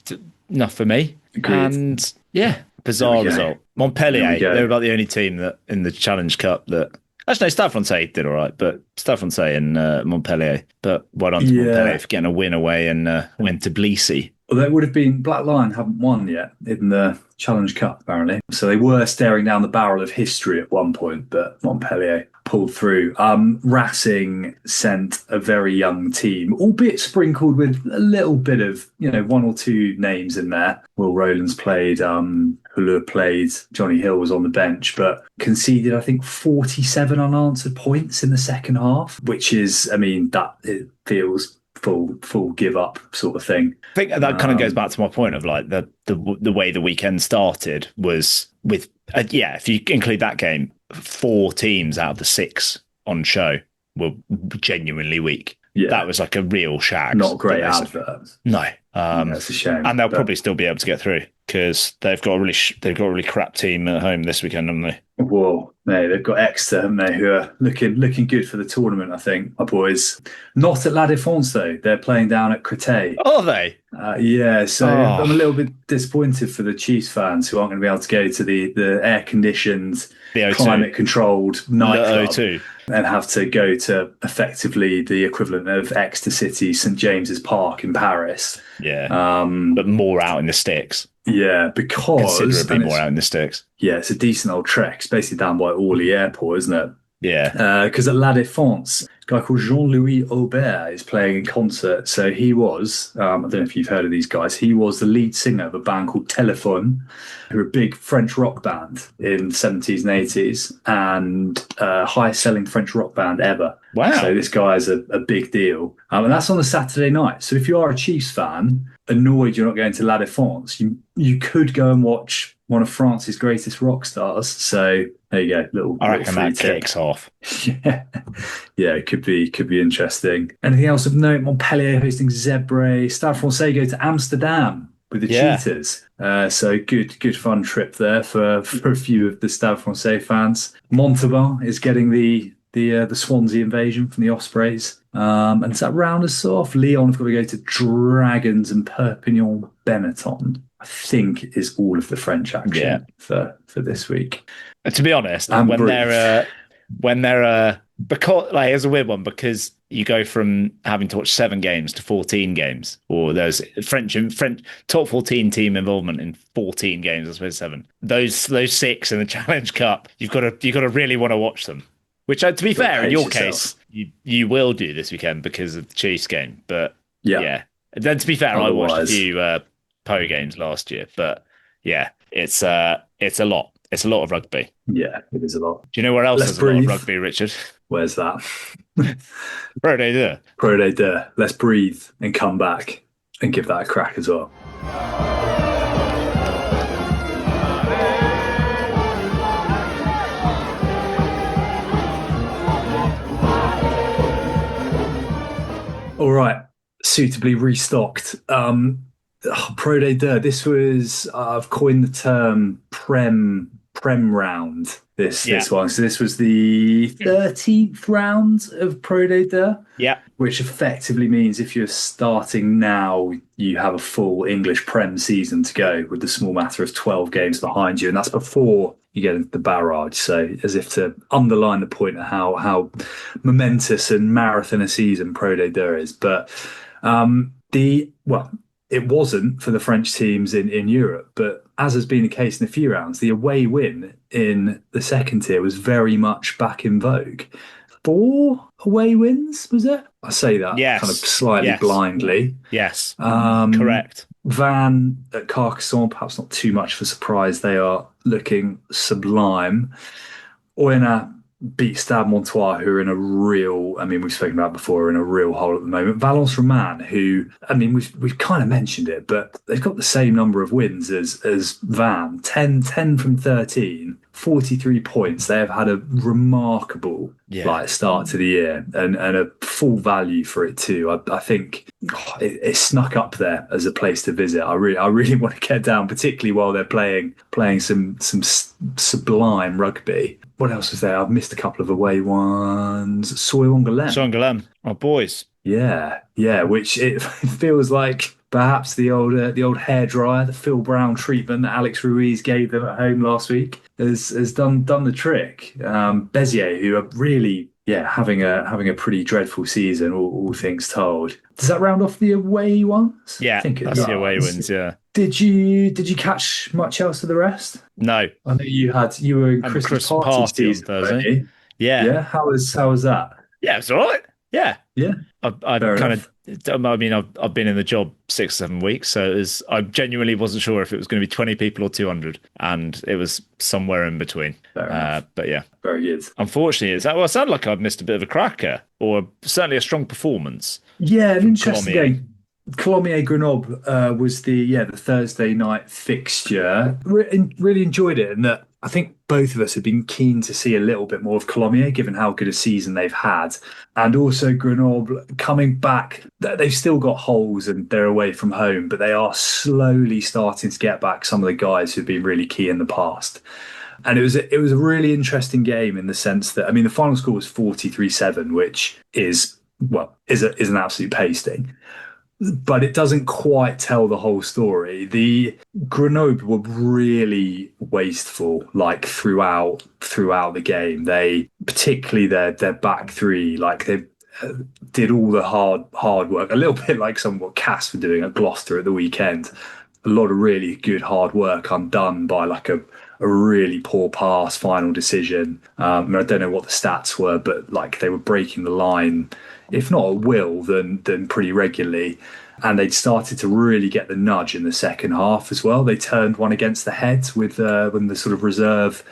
for me. Agreed. And yeah, bizarre result. Montpellier, they're about the only team that in the Challenge Cup that actually no, Stade Francais did all right, but Stade Francais and Montpellier. But well done to Montpellier for getting a win away and went to Tbilisi. Well, there would have been Black Lion haven't won yet in the Challenge Cup, apparently. So they were staring down the barrel of history at one point, but Montpellier pulled through. Racing sent a very young team, albeit sprinkled with a little bit of, one or two names in there. Will Rowlands played, Hulu played, Johnny Hill was on the bench, but conceded, I think, 47 unanswered points in the second half, which is, that it feels full give up sort of thing. I think that kind of goes back to my point of like the way the weekend started was with if you include that game, 4 teams out of the 6 on show were genuinely weak. Yeah. That was like a real shag. Not great adverts. No, that's a shame. And they'll probably still be able to get through because they've got a really crap team at home this weekend, haven't they? Whoa, mate, they've got Exeter, haven't they, who are looking good for the tournament, I think, my boys. Not at La Défense, though. They're playing down at Créteil. Are they? Yeah, so I'm a little bit disappointed for the Chiefs fans who aren't going to be able to go to the air-conditioned, climate-controlled nightclub O2. And have to go to effectively the equivalent of Exeter City, St James's Park in Paris. Yeah, but more out in the sticks. Yeah, because considerably more out in the sticks. Yeah, it's a decent old trek. It's basically down by Orly Airport, isn't it? Yeah. Because at La Défense, a guy called Jean-Louis Aubert is playing in concert. So he was, I don't know if you've heard of these guys, he was the lead singer of a band called Téléphone, who were a big French rock band in the 70s and 80s and highest selling French rock band ever. Wow. So this guy is a big deal. And that's on a Saturday night. So if you are a Chiefs fan, annoyed you're not going to La Défense, you could go and watch one of France's greatest rock stars. So there you go. I reckon that kicks off. Yeah, it could be interesting. Anything else of note? Montpellier hosting Zebre. Stade Francais go to Amsterdam with the Cheetahs. So good fun trip there for a few of the Stade Francais fans. Montauban is getting the Swansea invasion from the Ospreys. And does that round us off? Lyon have got to go to Dragons and Perpignan Benetton, I think, is all of the French action for this week. To be honest, when they're because like it's a weird one because you go from having to watch 7 games to 14 games, or there's French top 14 team involvement in 14 games, I suppose 7. Those 6 in the Challenge Cup, you've got to really want to watch them. Which, to be fair, in your case, you will do this weekend because of the Chiefs game. But yeah. Then to be fair, I watched a few Po games last year, but yeah, it's a lot. It's a lot of rugby. Yeah, it is a lot. Do you know where else there's a lot of rugby, Richard? Where's that? Pro de Deux. Let's breathe and come back and give that a crack as well. All right, suitably restocked. Pro de Deux. This was I've coined the term prem round. This one. So this was the 13th round of Pro de Deux. Yeah. Which effectively means if you're starting now, you have a full English Prem season to go with the small matter of 12 games behind you, and that's before you get into the barrage. So as if to underline the point of how momentous and marathon a season Pro de Deux is. But it wasn't for the French teams in Europe, but as has been the case in a few rounds, the away win in the second tier was very much back in vogue. 4 away wins, was it? I say that kind of Yes. slightly blindly. Yes. Correct. Van at Carcassonne, perhaps not too much of a surprise. They are looking sublime. Oyonnax beat Stade Montois, who are in a real, I mean, we've spoken about before, are in a real hole at the moment. Valence Roman, who, I mean, we've kind of mentioned it, but they've got the same number of wins as Van, 10 from 13, 43 points. They have had a remarkable start to the year and a full value for it too. I think it snuck up there as a place to visit. I really want to get down, particularly while they're playing some sublime rugby. What else was there? I've missed a couple of away ones. Soy-en-Galem, our boys. Yeah, which it feels like perhaps the old hairdryer, the Phil Brown treatment that Alex Ruiz gave them at home last week has done the trick. Béziers, who are really having a pretty dreadful season, all things told. Does that round off the away ones? Yeah, that's the away ones. Yeah. Did you catch much else of the rest? No. I know you were in Christmas party on Thursday. Yeah. How was that? Yeah, it's all right. Yeah. I mean, I've been in the job 6-7 weeks, so I genuinely wasn't sure if it was going to be 20 people or 200, and it was somewhere in between. But yeah, very good. Unfortunately, it sounded like I'd missed a bit of a cracker, or certainly a strong performance. Yeah, an interesting game. Colomiers Grenoble was the Thursday night fixture. Really enjoyed it, and that I think both of us have been keen to see a little bit more of Colomiers, given how good a season they've had, and also Grenoble coming back. They've still got holes and they're away from home, but they are slowly starting to get back some of the guys who've been really key in the past. And it was a really interesting game in the sense that, I mean, the final score was 43-7, which is an absolute pasting. But it doesn't quite tell the whole story. The Grenoble were really wasteful, like throughout the game. They, particularly their back three, like they did all the hard work. A little bit like what Castres were doing at Gloucester at the weekend. A lot of really good hard work undone by like a really poor pass, final decision. I don't know what the stats were, but like they were breaking the line, if not at will, then pretty regularly. And they'd started to really get the nudge in the second half as well. They turned one against the head with when the sort of reserve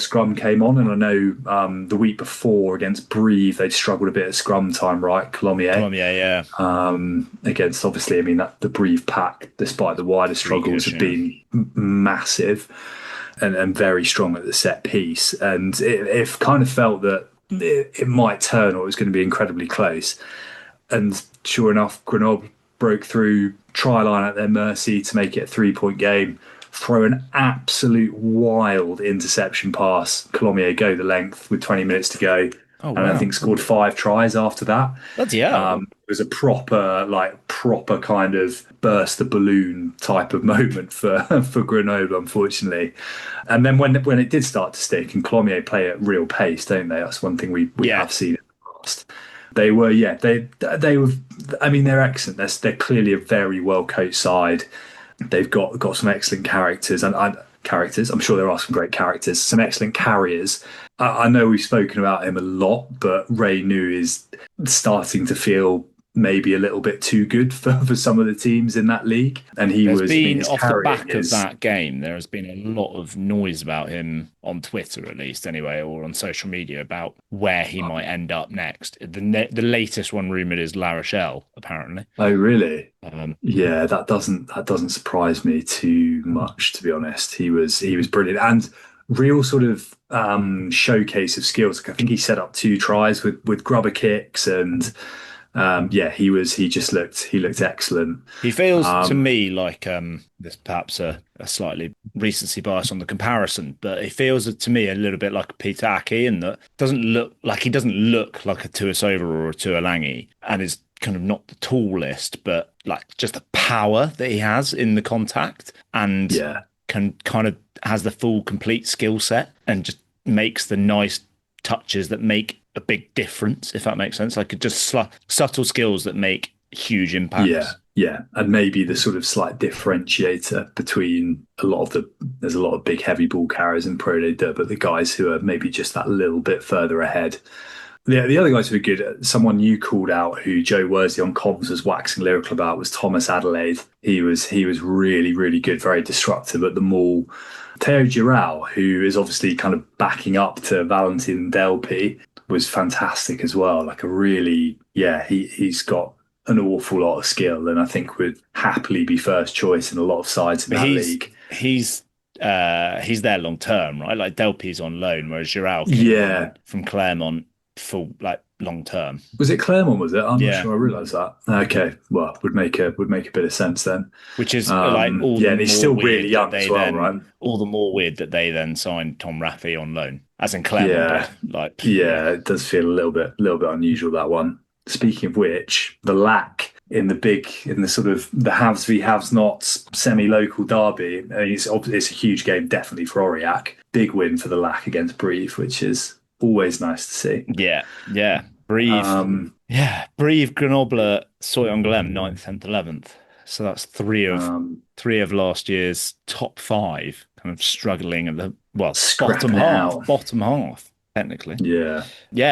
scrum came on. And I know the week before against Brive, they'd struggled a bit at scrum time, right? Colomiers, yeah. Against, obviously, I mean, the Brive pack, despite the wider struggles, have been massive and very strong at the set piece. And it kind of felt that it might turn, or it was going to be incredibly close. And sure enough, Grenoble broke through, try line at their mercy to make it a 3-point game, throw an absolute wild interception pass. Colomiers go the length with 20 minutes to go. Oh, wow. And I think scored 5 tries after that. It was a proper kind of burst the balloon type of moment for Grenoble, unfortunately. And then when it did start to stick, and Colomiers play at real pace, don't they? That's one thing we have seen in the past. They were, they were. I mean, they're excellent. They're clearly a very well coached side. They've got some excellent characters, and I'm sure there are some great characters, some excellent carriers. I know we've spoken about him a lot, but Ray New is starting to feel maybe a little bit too good for some of the teams in that league. And off the back of that game, there has been a lot of noise about him on Twitter, at least anyway, or on social media, about where he might end up next. The latest one rumoured is La Rochelle, apparently. Oh, really? Yeah, that doesn't surprise me too much, to be honest. He was brilliant and real sort of showcase of skills. I think he set up 2 tries with grubber kicks and. He looked excellent. He feels to me like there's perhaps a slightly recency bias on the comparison, but he feels to me a little bit like a Peter Aki in that he doesn't look like a Tuasova or a Tuolangi, and is kind of not the tallest, but like just the power that he has in the contact, and can kind of has the full complete skill set and just makes the nice touches that make a big difference, if that makes sense. Like just subtle skills that make huge impacts. Yeah, and maybe the sort of slight differentiator between there's a lot of big heavy ball carriers in Pro League, but the guys who are maybe just that little bit further ahead. The other guys who are good, someone you called out who Joe Worsley on comms was waxing lyrical about, was Thomas Adelaide. He was really, really good, very disruptive at the maul. Theo Giral, who is obviously kind of backing up to Valentin Delpy, was fantastic as well. Like he's got an awful lot of skill, and I think would happily be first choice in a lot of sides in that league. He's there long term, right? Like Delpy's on loan, whereas Giral came from Claremont full long term. Was it Claremont? Was it? I'm not sure I realised that. Okay, well, would make a bit of sense then. Which is and he's still really young as well, right? All the more weird that they then signed Tom Raffy on loan, as in Claremont. It does feel a little bit unusual, that one. Speaking of which, the lack in the sort of the haves v haves nots semi-local derby, it's a huge game definitely for Aurillac. Big win for the lack against Brive, which is always nice to see. Yeah. Brive. Brive, Grenoble, Soy-en-Glem, 9th, 10th, 11th. So that's three of last year's top 5 kind of struggling at the bottom half. Technically. Yeah,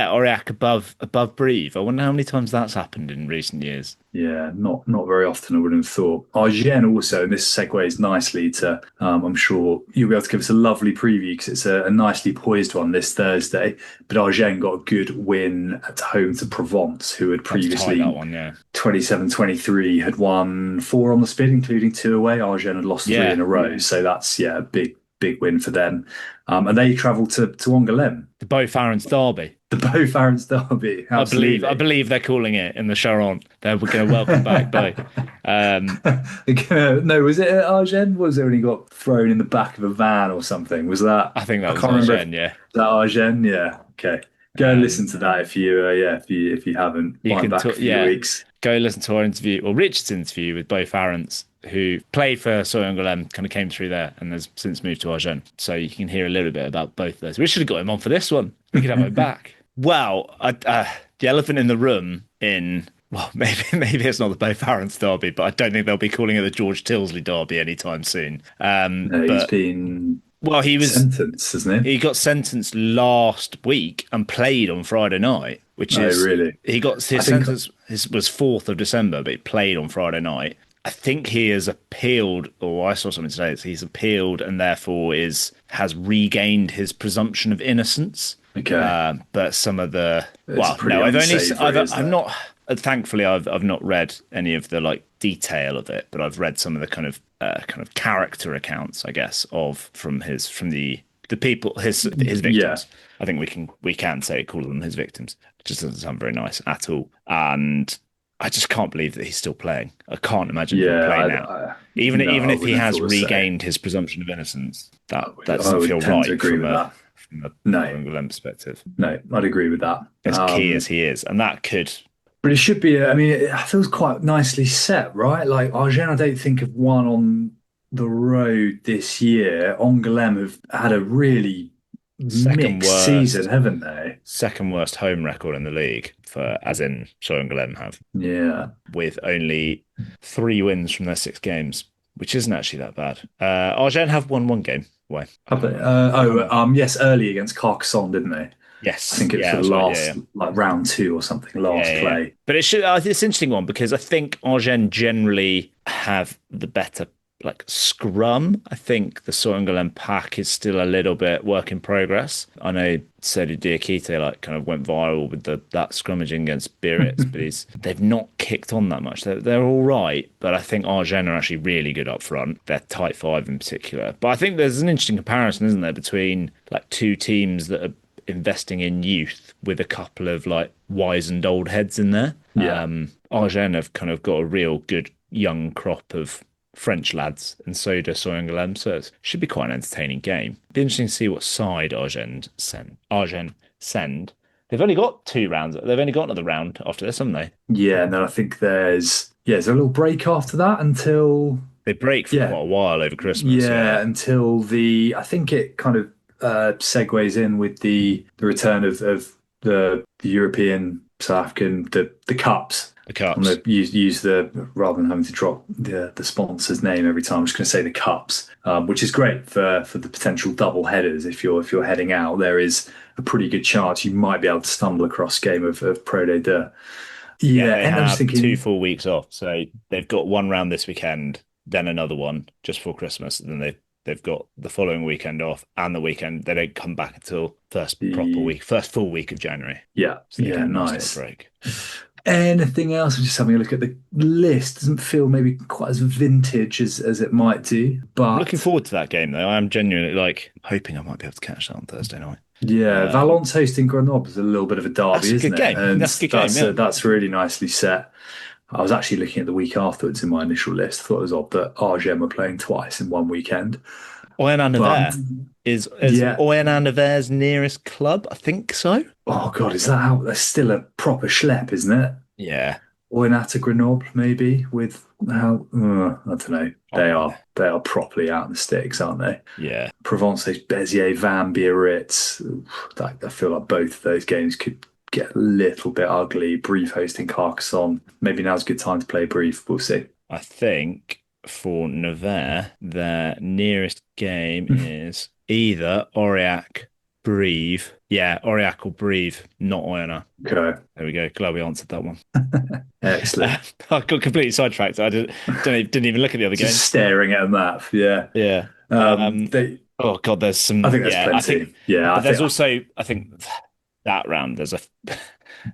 Aurillac above Brive. I wonder how many times that's happened in recent years. Yeah, not very often, I wouldn't have thought. Agen also, and this segues nicely to, I'm sure you'll be able to give us a lovely preview because it's a nicely poised one this Thursday. But Agen got a good win at home to Provence, who had previously, 27-23, had won 4 on the spin, including 2 away. Agen had lost 3 in a row. Yeah. So that's, a big win for them. And they travel to Angoulême. The Beaufarons Derby. The Beaufarons Derby. Absolutely. I believe they're calling it in the Charente. They're going to welcome back Beau. No, was it at Agen? Was it when he got thrown in the back of a van or something? Was that? I think that was Agen. Yeah. That Agen. Yeah. Okay. Go and listen to that if you haven't. You can back a few weeks. Go listen to our interview, or Richard's interview with Beaufarons, who played for Soy-en-Glem, kind of came through there and has since moved to Agen. So you can hear a little bit about both of those. We should have got him on for this one. We could have him back. Well, the elephant in the room maybe it's not the Beaufarons Derby, but I don't think they'll be calling it the George Tilsley Derby anytime soon. He's been... Well, he was sentenced, isn't he? He got sentenced last week and played on Friday night, which is really. He got his sentence was 4th of December, but he played on Friday night. I think he has appealed, or I saw something today that he's appealed and therefore has regained his presumption of innocence. Okay, but some of the Thankfully, I've not read any of the detail of it, but I've read some of the kind of character accounts, I guess, from the people, his victims. Yeah. I think we can call them his victims. It just doesn't sound very nice at all. And I just can't believe that he's still playing. I can't imagine him playing now. Even if he has regained his presumption of innocence, that doesn't feel right from a England perspective. No, I'd agree with that. As key as he is, and that could. But it should be. It feels quite nicely set, right? Like Agen, I don't think have won on the road this year. Angoulême have had a really mixed season, haven't they? Second worst home record in the league, as in Angoulême have. Yeah, with only 3 wins from their 6 games, which isn't actually that bad. Agen have won 1 game. Why? Have they? Yes, early against Carcassonne, didn't they? Yes, I think it was the last, round 2 or something, play. But it's an interesting one because I think Agen generally have the better scrum. I think the Soy-en-Glem pack is still a little bit work in progress. I know Sodi Diakite kind of went viral with that scrummaging against Biarritz, but they've not kicked on that much. They're all right, but I think Agen are actually really good up front. They're tight 5 in particular. But I think there's an interesting comparison, isn't there, between 2 teams that are investing in youth with a couple of wizened old heads in there. Agen have kind of got a real good young crop of French lads, and so does Soy-en-Glem, so it should be quite an entertaining game. Be interesting to see what side Agen send. They've only got 2 rounds. They've only got another round after this, haven't they? Yeah, and then I think there's a little break after that until they break for quite a while over Christmas. Yeah, until I think it kind of segues in with the return of the European South African the cups. The cups. I'm going to use the, rather than having to drop the sponsor's name every time, I'm just going to say the cups, which is great for the potential double headers. If you're heading out, there is a pretty good chance you might be able to stumble across a game of Pro de Deux. Yeah, they and have I'm just thinking 2 full weeks off. So they've got one round this weekend, then another one just before Christmas, and then they've got the following weekend off and the weekend. They don't come back until first full week of January. Yeah, so yeah, nice break. Anything else? I'm just having a look at the list. Doesn't feel maybe quite as vintage as it might do. But I'm looking forward to that game, though. I am genuinely hoping I might be able to catch that on Thursday night. Yeah, Valence hosting Grenoble is a little bit of a derby, isn't it? Game. And that's a good game. Yeah. That's really nicely set. I was actually looking at the week afterwards in my initial list. I thought it was odd that Agen were playing twice in one weekend. Nevers is Nevers' nearest club? I think so. Oh God, is that how? That's still a proper schlep, isn't it? Yeah. To Grenoble, maybe with how I don't know. They are properly out in the sticks, aren't they? Yeah. Provence's Béziers, Van Biarritz. I feel like both of those games could get a little bit ugly. Brief hosting Carcassonne. Maybe now's a good time to play Brief. We'll see. I think for Nevers, their nearest game is either Aurillac, Brive. Yeah, Aurillac or Brive, not Oyonnax. Okay. There we go. Glad we answered that one. Excellent. I got completely sidetracked. I didn't even look at the other game. Just staring at a map. Yeah. Yeah. Oh God, there's some. I think there's plenty. I think that round there's a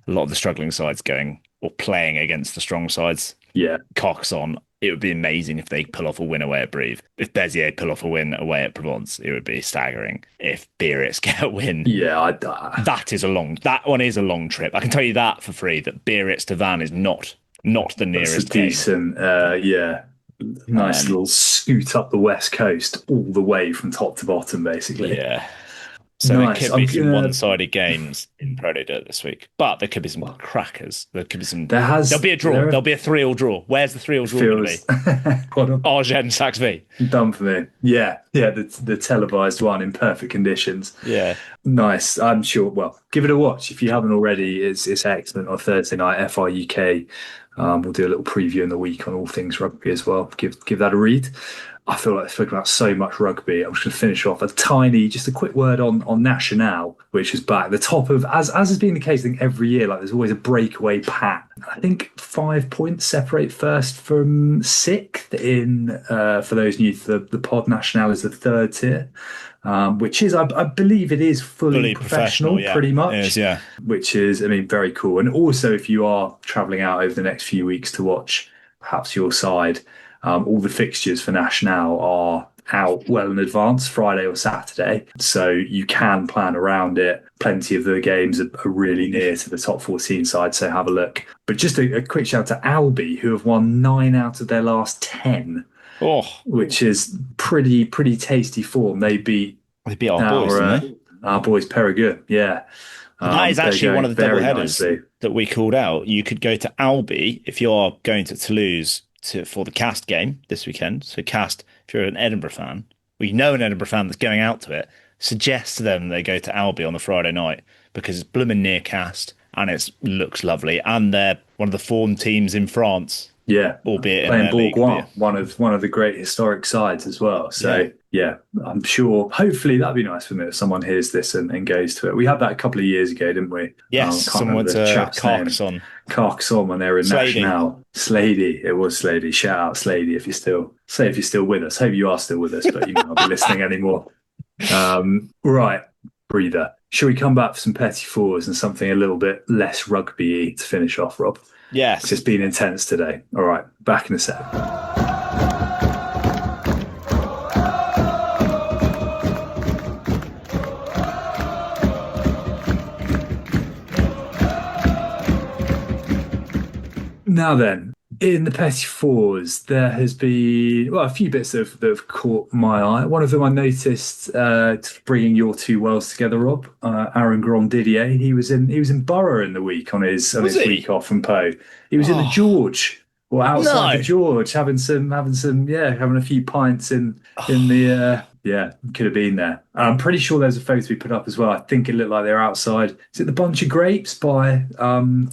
lot of the struggling sides going or playing against the strong sides. Yeah. Carcassonne. It would be amazing if they pull off a win away at Brive. If Béziers pull off a win away at Provence, it would be staggering. If Biarritz get a win, that one is a long trip. I can tell you that for free. That Biarritz to Van is not the nearest. That's a decent, nice little scoot up the west coast, all the way from top to bottom, basically. Yeah. So nice. There could be some one-sided games in Pro de Deux this week, but there could be some crackers. There could be some. There'll be a draw. There'll be a 3-3 draw. Where's the 3-3 draw going to be? Agen, SAXV. Done for me. Yeah. The televised one in perfect conditions. Yeah. Nice. I'm sure. Well, give it a watch if you haven't already. It's excellent on Thursday night. FRUK. We'll do a little preview in the week on all things rugby as well. Give that a read. I feel like I've spoken about so much rugby. I'm just going to finish off just a quick word on Nationale, which is back. The top of, as has been the case, I think every year, like there's always a breakaway pack. I think 5 points separate first from sixth in, for those new to the pod, Nationale is the third tier. Which is, I believe it is fully professional pretty much. It is, yeah. Which is, very cool. And also, if you are travelling out over the next few weeks to watch perhaps your side, all the fixtures for Nationale are out well in advance, Friday or Saturday. So you can plan around it. Plenty of the games are really near to the top 14 side, so have a look. But just a quick shout to Albi, who have won 9 out of their last 10. Which is pretty tasty form. They beat our boys, didn't they? Our boys Perigueux, yeah. That is actually one of the double headers that we called out. You could go to Albi if you are going to Toulouse for the Castres game this weekend. So Castres, if you're an Edinburgh fan, or you know an Edinburgh fan that's going out to it, suggest to them they go to Albi on the Friday night because it's blooming near Castres and it looks lovely. And they're one of the form teams in France. Yeah, albeit playing Bourgoin, one of the great historic sides as well. So yeah, I'm sure. Hopefully that'd be nice for me if someone hears this and goes to it. We had that a couple of years ago, didn't we? Yes, someone to Carcassonne when they were in Nationale. Slady, it was Slady. Shout out Slady if you're still with us. Hope you are still with us, but you may not be listening anymore. Right, breather. Shall we come back for some Petit-Fours and something a little bit less rugby-y to finish off, Rob? Yes. It's just been intense today. All right, back in a sec. Now then, in the Petit-Fours, there has been a few bits that have caught my eye. One of them I noticed bringing your two worlds together, Rob. Aaron Grandidier. He was in Borough in the week on his week off from Pau. He was in the George or outside the George, having a few pints in the Yeah, could have been there. I'm pretty sure there's a photo we put up as well. I think it looked like they're outside. Is it the Bunch of Grapes by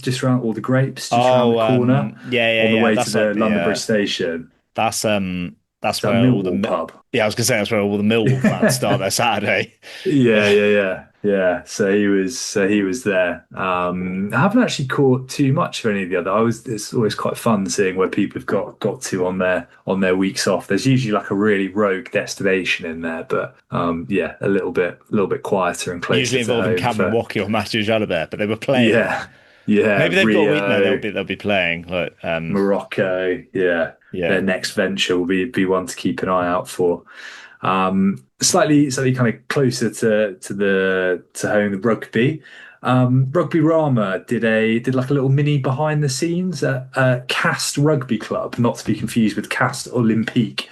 just around, or the Grapes just around the corner on the way to That's the like London Bridge station? that's It's that where all the Millwall pub. I was gonna say that's where all the Millwall fans start their Saturday. Yeah. So he was there. I haven't actually caught too much of any of the other. It's always quite fun seeing where people have got to on their weeks off. There's usually like a really rogue destination in there, but a little bit quieter and closer. Usually to involving home Cameron Walkie or Matthew Jalabert, but they were playing. Yeah. Maybe they've got a week. Rio, No, they'll be playing. Like Morocco. Yeah. Their next venture will be one to keep an eye out for. Slightly kind of closer to home, the rugby. Rugby Rama did like a little mini behind the scenes at Castres Rugby Club, not to be confused with Castres Olympique,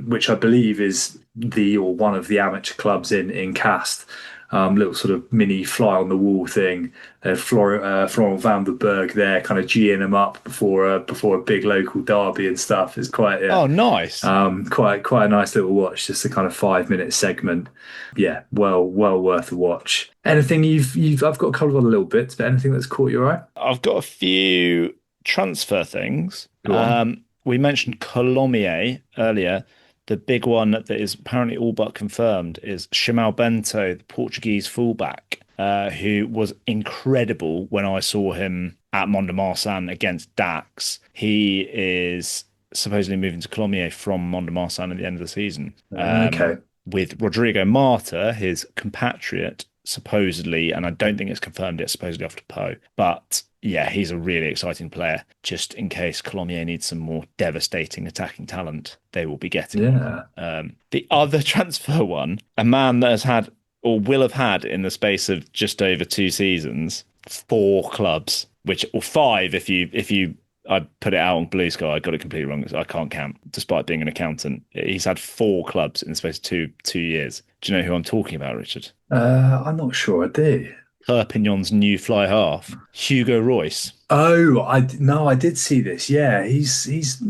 which I believe is one of the amateur clubs in Castres. Little sort of mini fly on the wall thing. Florent van der Berg there, kind of geeing them up before a big local derby and stuff. It's quite nice. Quite a nice little watch. Just a kind of 5-minute segment. Yeah, well worth a watch. Anything I've got a couple of other little bits, but anything that's caught your eye? I've got a few transfer things. We mentioned Colomiers earlier. The big one that is apparently all but confirmed is Chimal Bento, the Portuguese fullback, who was incredible when I saw him at Mont-de-Marsan against Dax. He is supposedly moving to Colomiers from Mont-de-Marsan at the end of the season. Okay. With Rodrigo Marta, his compatriot, supposedly, and I don't think it's confirmed yet, supposedly off to Po. But yeah, he's a really exciting player. Just in case Colomiers needs some more devastating attacking talent, they will be getting. Yeah. The other transfer one, a man that has had or will have had in the space of just over 2 seasons, 4 clubs, or 5 if you I put it out on Blue Sky. I got it completely wrong. I can't count, despite being an accountant. He's had 4 clubs in the space of two years. Do you know who I'm talking about, Richard? I'm not sure I do. Perpignan's new fly half, Hugo Royce. Oh, I did see this. Yeah, he's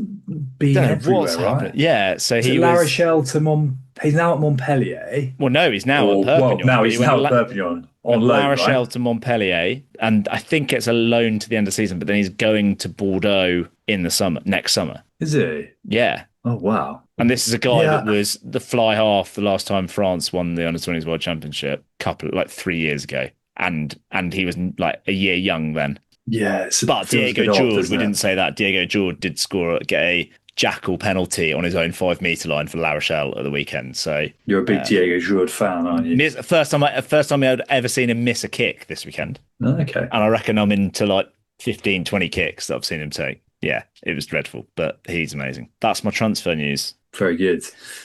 been everywhere, right? Yeah, so he La was Rochelle to he's now at Montpellier. Well, no, he's now at Perpignan. Well, now he's now at Perpignan on loan, La Rochelle right? to Montpellier, and I think it's a loan to the end of the season. But then he's going to Bordeaux in the summer, next summer. Is he? Yeah. Oh wow. And this is a guy that was the fly half the last time France won the Under-20s World Championship, 3 years ago. And he was like a year young then. Yeah. But Diego Jord, we didn't say that. Diego Jord did get a jackal penalty on his own 5-metre line for La Rochelle at the weekend. So you're a big Diego Jord fan, aren't you? First time I'd ever seen him miss a kick this weekend. Okay. And I reckon I'm into like 15, 20 kicks that I've seen him take. Yeah, it was dreadful, but he's amazing. That's my transfer news. Very good.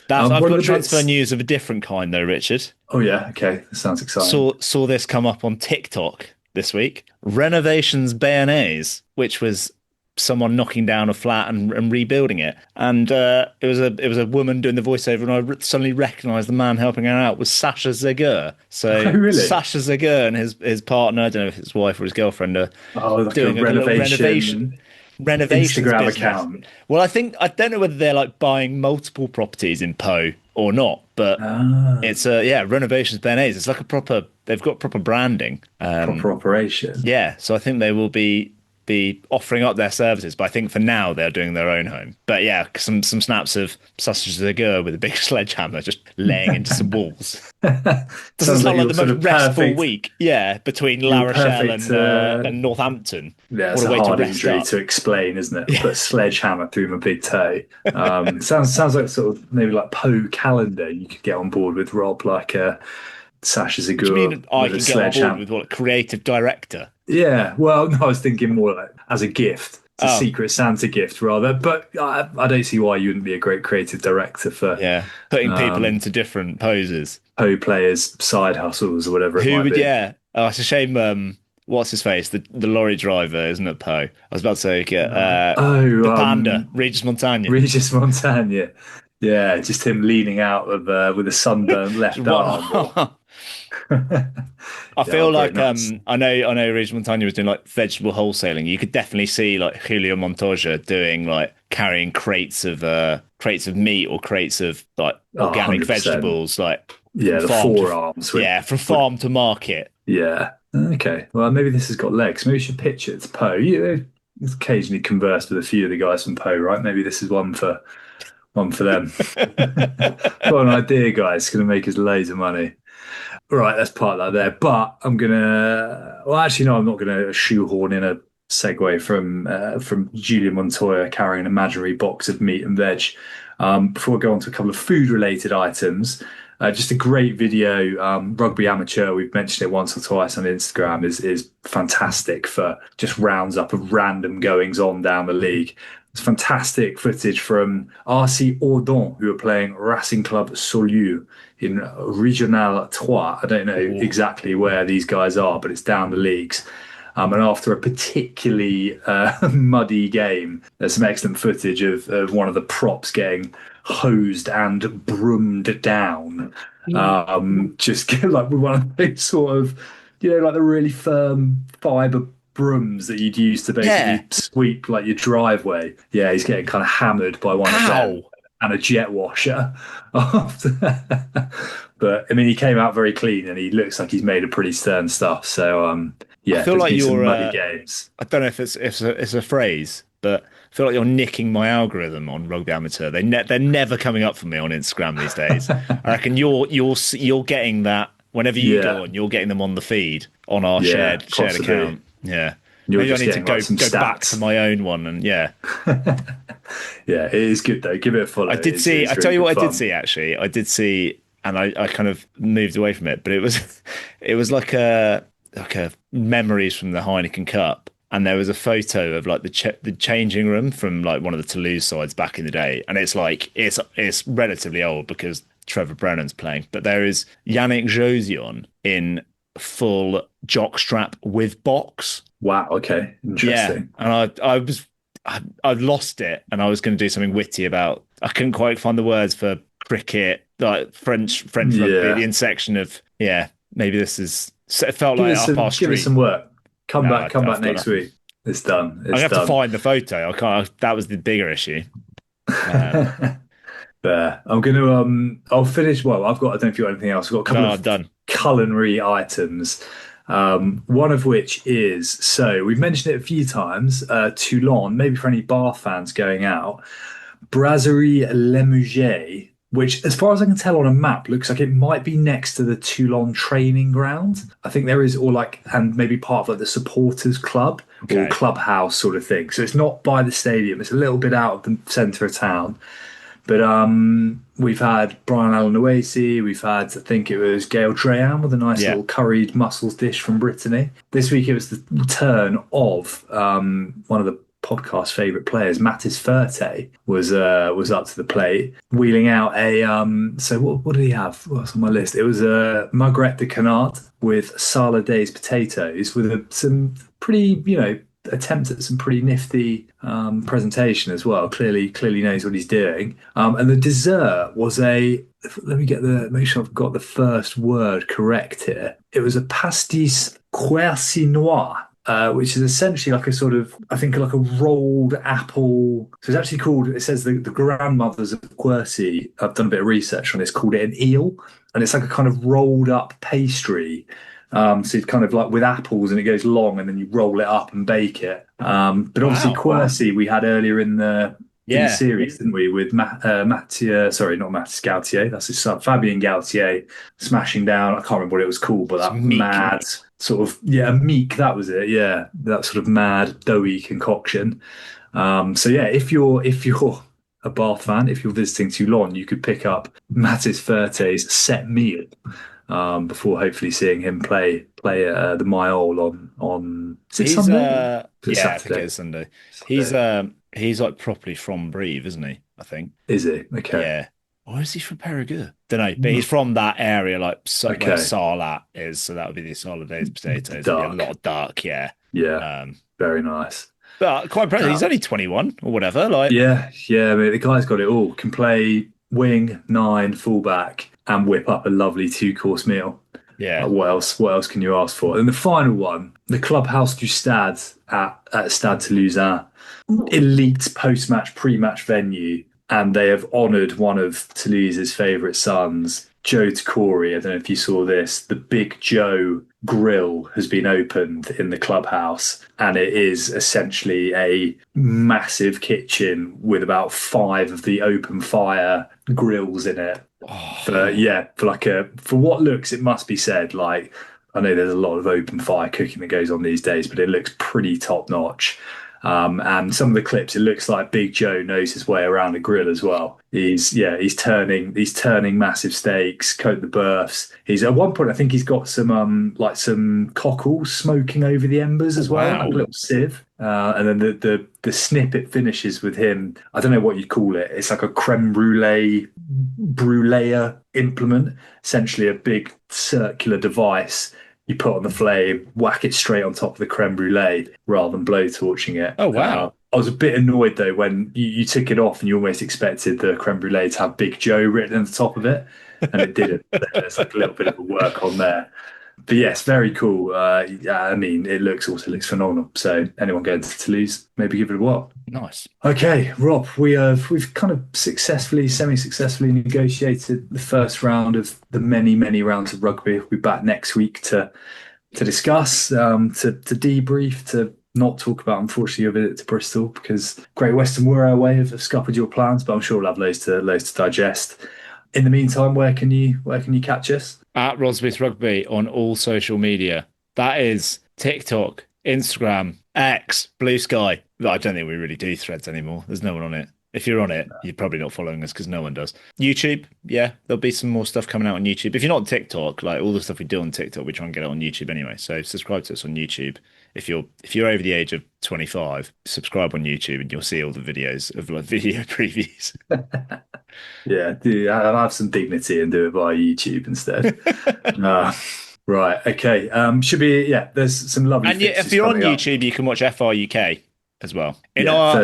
I've got transfer news of a different kind though, Richard. Oh yeah, okay. That sounds exciting. Saw this come up on TikTok this week. Renovations Béarnaise, which was someone knocking down a flat and rebuilding it. And it was a woman doing the voiceover, and I suddenly recognised the man helping her out was Sacha Zegur. So really? Sacha Zegur and his partner, I don't know if it's his wife or his girlfriend, like doing a renovation Instagram business. Account. Well, I don't know whether they're like buying multiple properties in Po or not, but it's Renovations Béarnaise. It's like they've got proper branding, proper operation. Yeah, so I think they will be offering up their services, but I think for now they're doing their own home. But yeah, some snaps of Sausage Zegur with a big sledgehammer just laying into some walls. Doesn't sound like the most restful week. Yeah, between La Rochelle and Northampton. Yeah, it's a hard injury to explain, isn't it? Yeah. Put a sledgehammer through my big toe. Sounds like sort of maybe like Poe calendar you could get on board with, Rob, like Sacha Zegur. Do you mean I can get on board with what, creative director? Yeah, well, no, I was thinking more like as a gift. It's a Secret Santa gift, rather. But I don't see why you wouldn't be a great creative director for putting people into different poses. Po players' side hustles or whatever it might be. Yeah. Oh, it's a shame. What's his face? The lorry driver, isn't it, Po? I was about to say, the panda, Regis Montagne. Regis Montagne. Yeah, just him leaning out of with a sunburned left arm. I feel like I know Regis Montagne was doing like vegetable wholesaling. You could definitely see like Julio Montoya doing like carrying crates of crates of meat or crates of like organic 100%. vegetables, like the forearms. From farm to market. Yeah. Okay. Well, maybe this has got legs. Maybe we should pitch it to Poe. You occasionally conversed with a few of the guys from Poe, right? Maybe this is one for them. Got an idea, guys. It's going to make us loads of money. Right, let's park that there. But I'm going to... Well, actually, no, I'm not going to shoehorn in a segue from Julian Montoya carrying an imaginary box of meat and veg. Before we go on to a couple of food-related items, just a great video. Rugby Amateur, we've mentioned it once or twice on Instagram, is fantastic for just rounds up of random goings on down the league. It's fantastic footage from RC Agen, who are playing Racing Club Saulieu in Regional 3. I don't know exactly where these guys are, but it's down the leagues. And after a particularly muddy game, there's some excellent footage of one of the props getting hosed and broomed down. Just like with one of those sort of, like the really firm fibre brooms that you'd use to basically sweep like your driveway. Yeah, he's getting kind of hammered by one of them and a jet washer. But I mean, he came out very clean and he looks like he's made of pretty stern stuff. So I feel like you're muddy games. I don't know if it's a phrase, but I feel like you're nicking my algorithm on Rugby Amateur. They're never coming up for me on Instagram these days. I reckon you're getting that whenever you go on. You're getting them on the feed on our shared account. Yeah. Maybe I need to go back to my own one and yeah, it is good though. Give it a follow. I did see. I tell you what, I did see actually. I did see, and I kind of moved away from it, but it was like a memories from the Heineken Cup, and there was a photo of like the changing room from like one of the Toulouse sides back in the day, and it's like it's relatively old because Trevor Brennan's playing, but there is Yannick Josion in full jockstrap with box. Wow. Okay. Interesting. Yeah. And I lost it, and I was going to do something witty about. I couldn't quite find the words for cricket, like French rugby, the intersection of maybe this is. It felt like up our street. Give us some work. Come back next week. It's done. I have to find the photo. I can't. That was the bigger issue. There. I'm going to. I'll finish. Well, I don't know if you got anything else. I've got a couple of done. Culinary items. One of which is, so we've mentioned it a few times, Toulon, maybe for any Bath fans going out, Brasserie Le Muget, which, as far as I can tell on a map, looks like it might be next to the Toulon training ground. I think there is, and maybe part of like the supporters club or clubhouse sort of thing. So it's not by the stadium. It's a little bit out of the centre of town. But we've had Brian Allen-Oasis, we've had, I think it was Gail Drahan with a nice little curried mussels dish from Brittany. This week it was the return of one of the podcast favourite players, Mathis Ferte, was up to the plate, wheeling out a, so what did he have? What's on my list? It was a Marguerite de Canard with Saladay's potatoes with some pretty, attempt at some pretty nifty presentation as well. Clearly knows what he's doing. And the dessert was make sure I've got the first word correct here. It was a pastis quercinois, which is essentially like a sort of, I think like a rolled apple. So it's actually called, it says the grandmothers of Quercy, I've done a bit of research on this, called it an eel. And it's like a kind of rolled up pastry. So it's kind of like with apples and it goes long and then you roll it up and bake it. But obviously Quercy we had earlier in the series, didn't we? With not Mathis Gautier, that's his son, Fabien Gautier, smashing down, I can't remember what it was called, but that mad sort of, meek, that was it. Yeah, that sort of mad, doughy concoction. So yeah, if you're a Bath fan, if you're visiting Toulon, you could pick up Mathis Ferte's set meal. Before hopefully seeing him play the Mayol on Sunday? Saturday? I think it's Sunday. He's like properly from Brive, isn't he? I think. Is he? Okay. Yeah. Or is he from Périgueux? Don't know, but he's from that area, like where Sarlat is. So that would be the Saladay's potatoes. A lot of dark, yeah. Very nice. But quite impressive. He's only 21 or whatever. Like, yeah. I mean, the guy's got it all. Can play wing, 9, fullback, and whip up a lovely 2-course meal. Yeah. What else can you ask for? And the final one, the Clubhouse du Stade at Stade Toulousain, elite post-match, pre-match venue. and they have honoured one of Toulouse's favourite sons, Joe Corey. I don't know if you saw this. The Big Joe grill has been opened in the clubhouse, and it is essentially a massive kitchen with about 5 of the open fire grills in it. For what looks, it must be said, like, I know there's a lot of open fire cooking that goes on these days, but it looks pretty top notch. And some of the clips, it looks like Big Joe knows his way around a grill as well. He's turning massive steaks, coat the berths. He's at one point, I think he's got some cockles smoking over the embers as well, like a little sieve. And then the snippet finishes with him. I don't know what you'd call it. It's like a creme brulee implement, essentially a big circular device you put on the flame, whack it straight on top of the creme brulee rather than blowtorching it. Oh, wow. I was a bit annoyed, though, when you took it off and you almost expected the creme brulee to have Big Joe written on the top of it, and it didn't. There's like a little bit of a work on there. But yes, very cool. I mean, it looks phenomenal. So anyone going to Toulouse, maybe give it a whirl. Nice. Okay, Rob, we've kind of semi-successfully negotiated the first round of the many rounds of rugby. We'll be back next week to discuss, to debrief, to not talk about, unfortunately, your visit to Bristol, because Great Western were our way of scuppered your plans, but I'm sure we'll have loads to digest. In the meantime, where can you catch us? At Rosbith Rugby on all social media. That is TikTok, Instagram, X, Blue Sky. I don't think we really do Threads anymore. There's no one on it. If you're on it, you're probably not following us because no one does. YouTube, yeah, there'll be some more stuff coming out on YouTube. If you're not on TikTok, like all the stuff we do on TikTok, we try and get it on YouTube anyway. So subscribe to us on YouTube. If you're over the age of 25, subscribe on YouTube and you'll see all the videos of like video previews. Yeah, I'll have some dignity and do it via YouTube instead. Right, okay. Should be, there's some lovely. And if you're on YouTube, you can watch FRUK as well. In our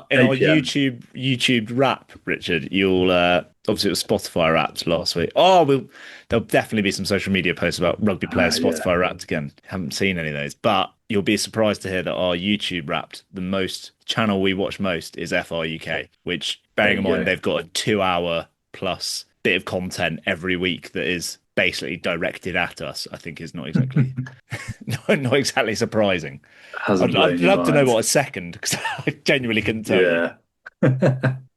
YouTube wrap, Richard, you'll obviously it was Spotify wrapped last week. There'll definitely be some social media posts about rugby players Spotify wrapped again. Haven't seen any of those, but you'll be surprised to hear that our YouTube wrapped, the most channel we watch most is FRUK, which, bearing in mind they've got a 2-hour plus bit of content every week that is basically directed at us, I think is not exactly not exactly surprising. I'd love to know what a second, because I genuinely couldn't tell you.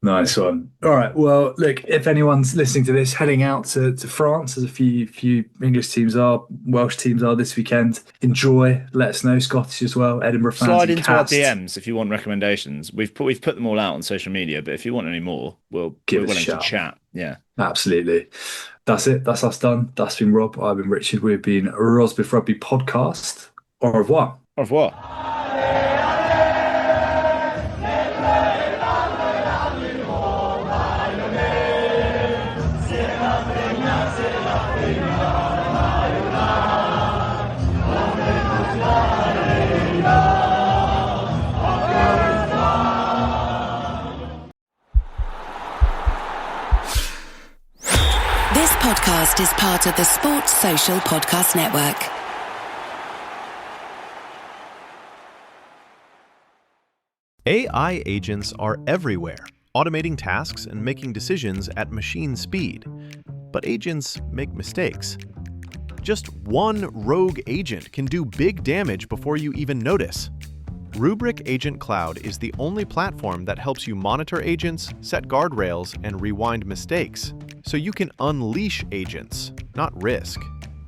Nice one. All right. Well, look, if anyone's listening to this heading out to France, as a few English teams are, Welsh teams are this weekend, enjoy. Let us know. Scottish as well. Edinburgh fans. Slide into our DMs if you want recommendations. We've put them all out on social media, but if you want any more, we're willing to chat. Yeah, absolutely. That's it. That's us done. That's been Rob. I've been Richard. We've been Rosbith Rugby Podcast. Au revoir. Au revoir. This podcast is part of the Sports Social Podcast Network. AI agents are everywhere, automating tasks and making decisions at machine speed. But agents make mistakes. Just one rogue agent can do big damage before you even notice. Rubrik Agent Cloud is the only platform that helps you monitor agents, set guardrails, and rewind mistakes, so you can unleash agents, not risk.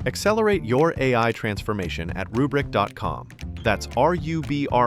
Accelerate your AI transformation at Rubrik.com. That's RUBRIK.com.